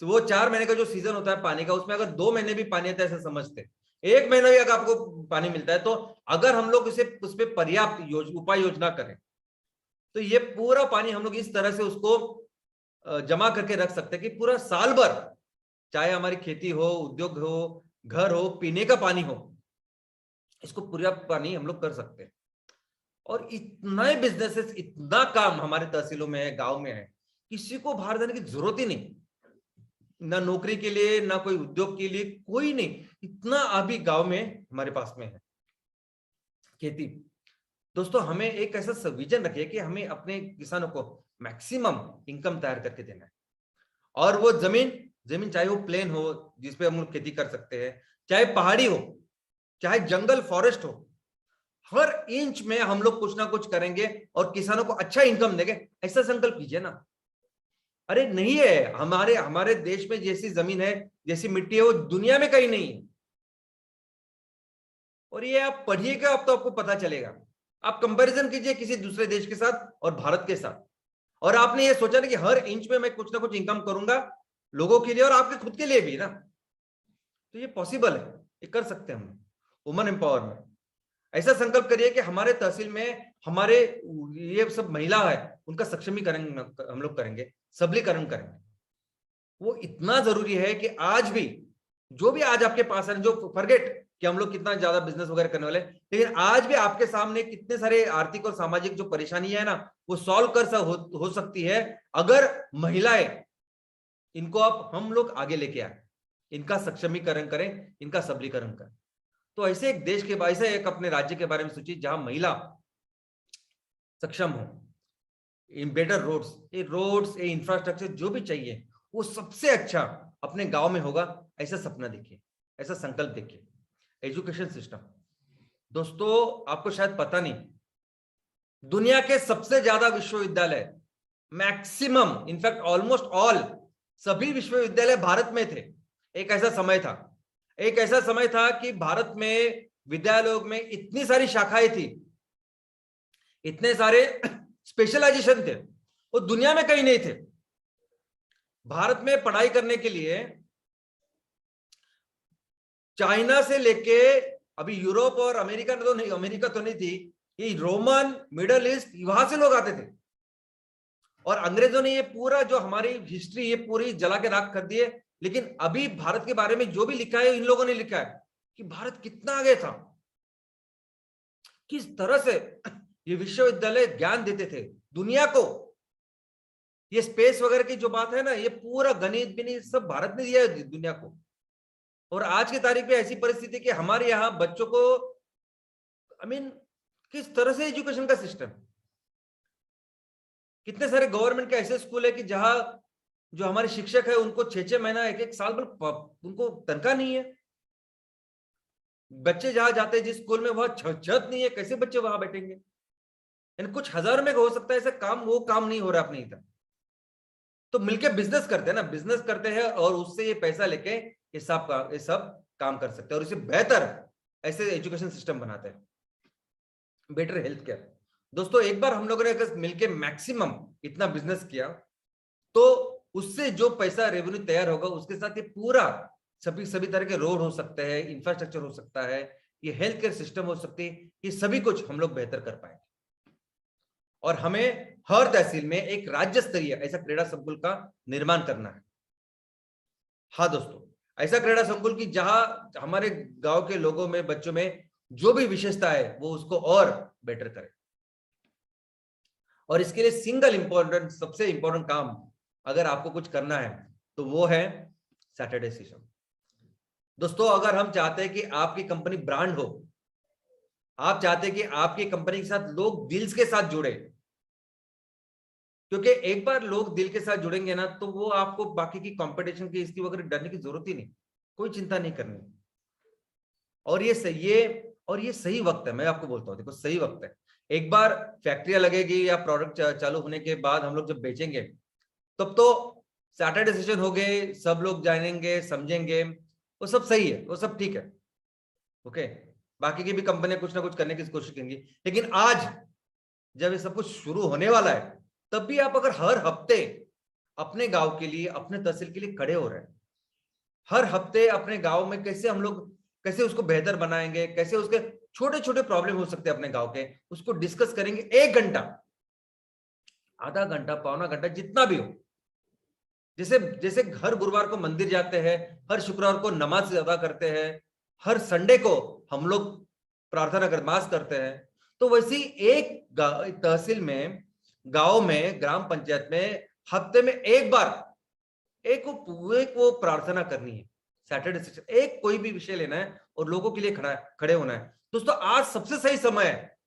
B: तो वो 4 महीने का जो सीजन होता है पानी का, उसमें अगर 2 महीने भी पानी आता है, ऐसा समझते, 1 महीना भी अगर आपको पानी मिलता है, तो अगर हम लोग उसे उस पर पर्याप्त उपाय योजना करें, तो ये पूरा पानी हम लोग इस तरह से उसको जमा करके रख सकते हैं कि पूरा साल भर, चाहे हमारी खेती हो, उद्योग हो, घर हो, पीने का पानी हो, इसको पूरा पानी हम लोग कर सकते हैं। और इतना बिजनेसेस, इतना काम हमारे तहसीलों में है, गांव में है, किसी को बाहर जाने की जरूरत ही नहीं, ना नौकरी के लिए, ना कोई उद्योग के लिए, कोई नहीं, इतना अभी गांव में हमारे पास में है खेती। दोस्तों हमें एक ऐसा विजन रखिए कि हमें अपने किसानों को मैक्सिमम इनकम तैयार करके देना है, और वो जमीन चाहे वो प्लेन हो जिसपे हम लोग खेती कर सकते हैं, चाहे पहाड़ी हो, चाहे जंगल फॉरेस्ट हो, हर इंच में हम लोग कुछ ना कुछ करेंगे और किसानों को अच्छा इनकम देंगे। ऐसा संकल्प कीजिए ना। अरे नहीं है, हमारे देश में जैसी जमीन है, जैसी मिट्टी है, वो दुनिया में कहीं नहीं है। और ये आप पढ़िएगा, अब तो आपको पता चलेगा। आप कंपैरिजन कीजिए किसी दूसरे देश के साथ और भारत के साथ, और आपने ये सोचा ना कि हर इंच में मैं कुछ ना कुछ इनकम करूंगा लोगों के लिए और आपके खुद के लिए भी ना, तो ये पॉसिबल है, ये कर सकते हैं हम। वुमन एम्पावरमेंट, ऐसा संकल्प करिए कि हमारे तहसील में हमारे ये सब महिला है, उनका सक्षमीकरण हम लोग करेंगे, सबलीकरण करेंगे। वो इतना जरूरी है कि आज भी, जो भी आज आपके पास है, जो फॉरगेट कि हम लोग कितना ज्यादा बिजनेस वगैरह करने वाले, लेकिन आज भी आपके सामने कितने सारे आर्थिक और सामाजिक जो परेशानियां है ना, वो सॉल्व हो सकती है अगर महिलाएं, इनको आप हम लोग आगे लेके आए, इनका सक्षमीकरण करें, इनका सबलीकरण करें। तो ऐसे एक देश के, ऐसे एक अपने राज्य के बारे में सोचिए जहां महिला सक्षम हो, इन बेटर रोड्स, ये इंफ्रास्ट्रक्चर जो भी चाहिए वो सबसे अच्छा अपने गांव में होगा। ऐसा सपना देखिए, ऐसा संकल्प देखिए। एजुकेशन सिस्टम, दोस्तों आपको शायद पता नहीं, दुनिया के सबसे ज्यादा विश्वविद्यालय, मैक्सिमम, इनफैक्ट ऑलमोस्ट ऑल, सभी विश्वविद्यालय भारत में थे। एक ऐसा समय था कि भारत में विद्यालयों में इतनी सारी शाखाएं थी इतने सारे स्पेशलाइजेशन थे, वो दुनिया में कहीं नहीं थे। भारत में पढ़ाई करने के लिए चाइना से लेके अभी यूरोप और अमेरिका तो नहीं, अमेरिका तो नहीं थी, ये रोमन, मिडल ईस्ट, वहां से लोग आते थे। और अंग्रेजों ने ये पूरा जो हमारी हिस्ट्री ये पूरी जला के राख कर दी है। लेकिन अभी भारत के बारे में जो भी लिखा है इन लोगों ने लिखा है कि भारत कितना आगे था, किस तरह से ये विश्वविद्यालय ज्ञान देते थे दुनिया को। ये स्पेस वगैरह की जो बात है ना, ये पूरा गणित बिनित सब भारत ने दिया है दुनिया को। और आज की तारीख में ऐसी परिस्थिति कि हमारे यहाँ बच्चों को किस तरह से एजुकेशन का सिस्टम, कितने सारे गवर्नमेंट के ऐसे स्कूल है कि जहां जो हमारे शिक्षक है उनको 6-6 महीना 1-1 साल भर उनको तनख्वाह नहीं है। बच्चे जहां जाते हैं जिस स्कूल में वहां छत नहीं है, कैसे बच्चे वहां बैठेंगे? यानी कुछ हजार में हो सकता है ऐसा काम, वो काम नहीं हो रहा अपने इधर। तो मिलके बिजनेस करते हैं ना, बिजनेस करते हैं और उससे ये पैसा लेके ये सब काम कर सकते हैं और इसे बेहतर ऐसे एजुकेशन सिस्टम बनाते हैं, बेटर हेल्थ केयर। दोस्तों एक बार हम लोगों ने अगर मिलके मैक्सिमम इतना बिजनेस किया तो उससे जो पैसा रेवेन्यू तैयार होगा उसके साथ ये पूरा सभी तरह के रोड हो सकते हैं, इंफ्रास्ट्रक्चर हो सकता है, ये हेल्थ केयर सिस्टम हो सकती है, ये सभी कुछ हम लोग बेहतर कर पाएंगे। और हमें हर तहसील में एक राज्य स्तरीय ऐसा क्रीड़ा संकुल का निर्माण करना है। हाँ दोस्तों, ऐसा क्रीड़ा संकुल की जहां हमारे गांव के लोगों में, बच्चों में जो भी विशेषता है वो उसको और बेटर करे। और इसके लिए सबसे इंपॉर्टेंट काम अगर आपको कुछ करना है तो वो है सैटरडे सेशन। दोस्तों अगर हम चाहते हैं कि आपकी कंपनी ब्रांड हो, आप चाहते हैं कि आपकी कंपनी के साथ लोग दिल के साथ जुड़े, क्योंकि एक बार लोग दिल के साथ जुड़ेंगे ना तो वो आपको बाकी की कंपटीशन की इसकी वगैरह डरने की जरूरत ही नहीं, कोई चिंता नहीं करनी। और ये सही वक्त है, मैं आपको बोलता हूँ, देखो सही वक्त है। एक बार फैक्ट्रियां लगेगी या प्रोडक्ट चालू होने के बाद हम लोग जब बेचेंगे तब तो सैटरडे सेशन हो गए, सब लोग जानेंगे, समझेंगे, वो सब सही है, वो सब ठीक है, ओके। बाकी की भी कंपनियां कुछ ना कुछ करने की कोशिश करेंगी। लेकिन आज जब ये सब कुछ शुरू होने वाला है तब भी आप अगर हर हफ्ते अपने गांव के लिए, अपने तहसील के लिए खड़े हो रहे हैं, हर हफ्ते अपने गांव में कैसे हम लोग कैसे उसको बेहतर बनाएंगे, कैसे उसके छोटे छोटे प्रॉब्लम हो सकते हैं अपने गांव के, उसको डिस्कस करेंगे 1 घंटा, आधा घंटा, पौना घंटा, जितना भी हो। जैसे हर गुरुवार को मंदिर जाते हैं, हर शुक्रवार को नमाज अदा करते हैं, हर संडे को हम लोग प्रार्थना कर मास करते हैं, तो वैसी एक तहसील में, गांव में, ग्राम पंचायत में हफ्ते में एक बार एक वो प्रार्थना करनी है, सैटरडे सेशन, एक कोई भी विषय लेना है और लोगों के लिए खड़े होना है। दोस्तों आज सबसे सही समय है।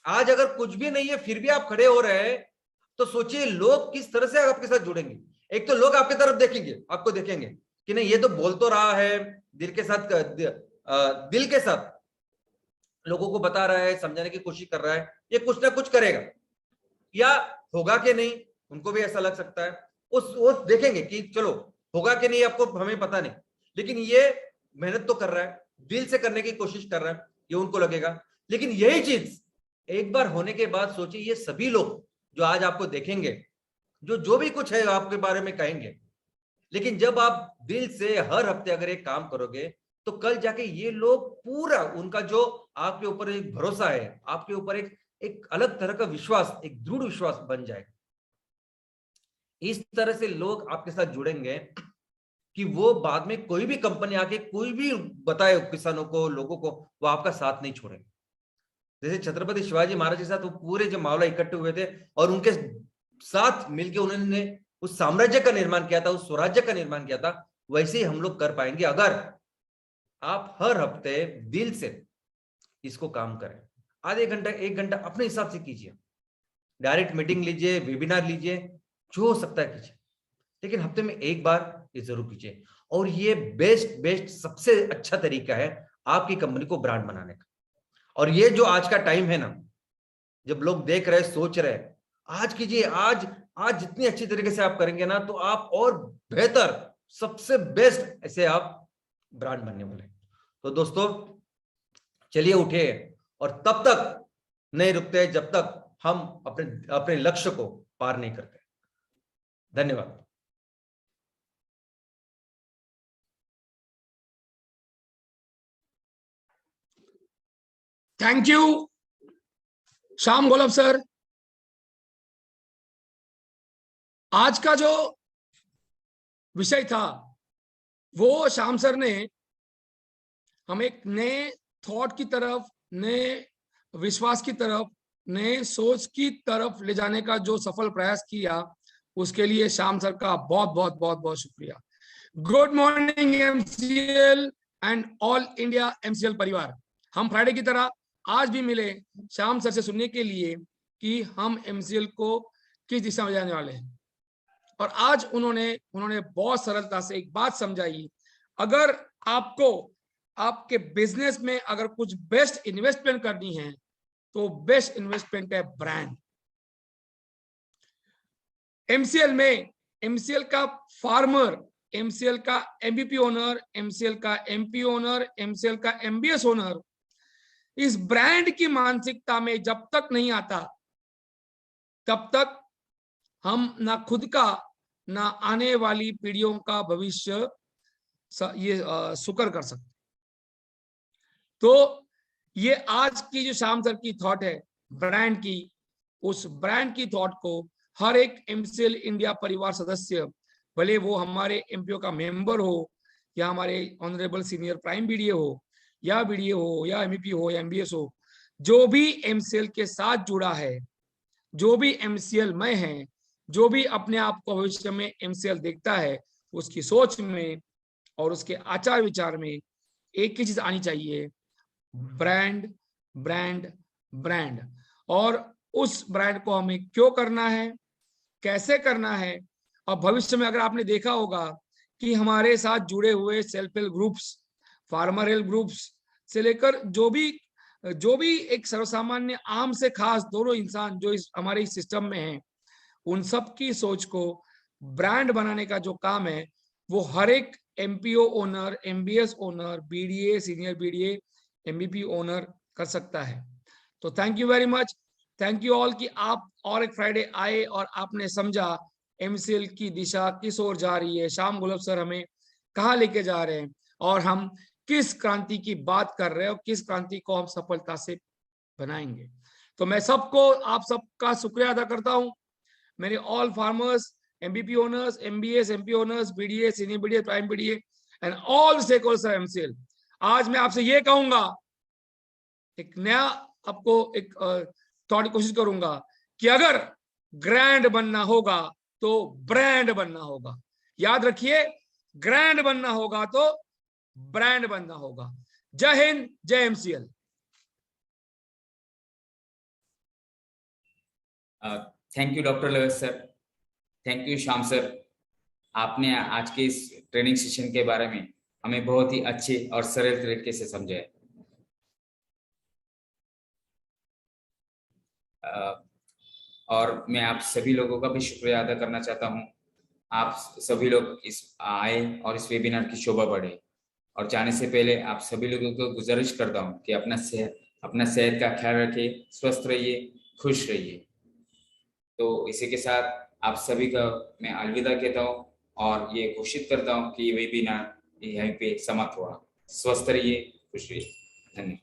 B: आज अगर कुछ भी नहीं है फिर भी आप खड़े हो रहे हैं तो सोचिए लोग किस तरह से आपके साथ जुड़ेंगे। एक तो लोग आपकी तरफ देखेंगे, आपको देखेंगे कि नहीं ये तो बोल तो रहा है, दिल के साथ लोगों को बता रहा है, समझाने की कोशिश कर रहा है, ये कुछ ना कुछ करेगा। या होगा कि नहीं, उनको भी ऐसा लग सकता है, वो देखेंगे कि चलो होगा कि नहीं आपको हमें पता नहीं, लेकिन ये मेहनत तो कर रहा है, दिल से करने की कोशिश कर रहा है, ये उनको लगेगा। लेकिन यही चीज एक बार होने के बाद सोचिए, ये सभी लोग जो आज आपको देखेंगे, जो भी कुछ है आपके बारे में कहेंगे, लेकिन जब आप दिल से हर हफ्ते अगर एक काम करोगे तो कल जाके ये लोग पूरा उनका जो आपके ऊपर एक भरोसा है, आपके ऊपर एक अलग तरह का विश्वास, एक दृढ़ विश्वास बन जाएगा। इस तरह से लोग आपके साथ जुड़ेंगे कि वो बाद में कोई भी कंपनी आके कोई भी बताए किसानों को, लोगों को, वो आपका साथ नहीं छोड़ेंगे। जैसे छत्रपति शिवाजी महाराज के साथ वो पूरे जो मावला इकट्ठे हुए थे और उनके साथ मिलकर उन्होंने उस साम्राज्य का निर्माण किया था, उस स्वराज्य का निर्माण किया था, वैसे ही हम लोग कर पाएंगे अगर आप हर हफ्ते दिल से इसको काम करें। आधे घंटा, 1 घंटा अपने हिसाब से कीजिए, डायरेक्ट मीटिंग लीजिए, वेबिनार लीजिए, जो हो सकता है कीजिए, लेकिन हफ्ते में एक बार ये जरूर कीजिए। और ये बेस्ट सबसे अच्छा तरीका है आपकी कंपनी को ब्रांड बनाने का। और ये जो आज का टाइम है ना, जब लोग देख रहे, सोच रहे, आज कीजिए। आज जितनी अच्छी तरीके से आप करेंगे ना तो आप और बेहतर, सबसे बेस्ट ऐसे आप ब्रांड बनने वाले। तो दोस्तों चलिए उठिए और तब तक नहीं रुकते जब तक हम अपने अपने लक्ष्य को पार नहीं करते। धन्यवाद।
C: Thank you Shyam Golab sir. आज का जो विषय था वो श्याम सर ने हम एक नए थॉट की तरफ, नए विश्वास की तरफ, नए सोच की तरफ ले जाने का जो सफल प्रयास किया, उसके लिए श्याम सर का बहुत बहुत बहुत बहुत शुक्रिया। Good morning MCL and all India MCL परिवार। हम फ्राइडे की तरह आज भी मिले श्याम सर से सुनने के लिए कि हम एमसीएल को किस दिशा में जाने वाले हैं। और आज उन्होंने बहुत सरलता से एक बात समझाई, अगर आपको आपके बिजनेस में अगर कुछ बेस्ट इन्वेस्टमेंट करनी है तो बेस्ट इन्वेस्टमेंट है ब्रांड। एमसीएल में एमसीएल का फार्मर, एमसीएल का एमबीपी ओनर, एमसीएल का एमपी ओनर, एमसीएल का एमबीएस ओनर इस ब्रांड की मानसिकता में जब तक नहीं आता तब तक हम ना खुद का ना आने वाली पीढ़ियों का भविष्य ये सुकर कर सकते। तो ये आज की जो श्याम सर की थॉट है ब्रांड की, उस ब्रांड की थॉट को हर एक एमसीएल इंडिया परिवार सदस्य, भले वो हमारे एमपीओ का मेंबर हो या हमारे ऑनरेबल सीनियर प्राइम बीडीए हो या बीडीए हो या एमईपी हो या एमबीएस हो, जो भी एमसीएल के साथ जुड़ा है, जो भी एमसीएल में है, जो भी अपने आप को भविष्य में एमसीएल देखता है, उसकी सोच में और उसके आचार विचार में एक ही चीज आनी चाहिए, ब्रांड ब्रांड ब्रांड। और उस ब्रांड को हमें क्यों करना है, कैसे करना है। और भविष्य में अगर आपने देखा होगा कि हमारे साथ जुड़े हुए self help groups, farmer help groups से लेकर जो भी एक सर्वसामान्य आम से खास दोनों इंसान जो इस हमारे इस सिस्टम में हैं, उन सब की सोच को ब्रांड बनाने का जो काम है वो हर एक MPO owner, MBS owner, BDA, senior BDA, MBP owner कर सकता है। तो thank you very much, thank you all कि आप और एक फ्राइडे आए और आपने समझा एमसीएल की दिशा किस ओर जा रही है, श्याम गोलब सर हमें कहाँ लेके जा रहे हैं और हम किस क्रांति की बात कर रहे हैं और किस क्रांति को हम सफलता से बनाएंगे। तो मैं सबको, आप सबका शुक्रिया अदा करता हूं। मेरे all farmers, MBP owners, MBS, MP owners, BDA, senior BDA, prime BDA and all stakeholders of MCL. आज मैं आपसे ये कहूंगा, एक नया आपको एक थोड़ी कोशिश करूंगा कि अगर ग्रैंड बनना होगा तो ब्रांड बनना होगा। याद रखिए, ग्रैंड बनना होगा तो ब्रांड बनना होगा। जय हिंद, जय MCL.
A: Thank you doctor लवेश sir, thank you Shyam sir. आपने आज के इस ट्रेनिंग सेशन के बारे में हमें बहुत ही अच्छे और सरल तरीके से समझाया। और मैं आप सभी लोगों का भी शुक्रिया अदा करना चाहता हूं। आप सभी लोग इस आए और इस वेबिनार की शोभा बढ़े। और जाने से पहले आप सभी लोगों को गुजारिश करता हूं कि अपना सेहत का ख्याल रखिए, स्वस्थ रहिए, खुश रहिए। तो इसी के साथ आप सभी का मैं अलविदा कहता हूं और ये घोषित करता हूं कि ये वेबिनार यहीं पे समाप्त हुआ। स्वस्थ रहिए, खुश रहिए। धन्यवाद।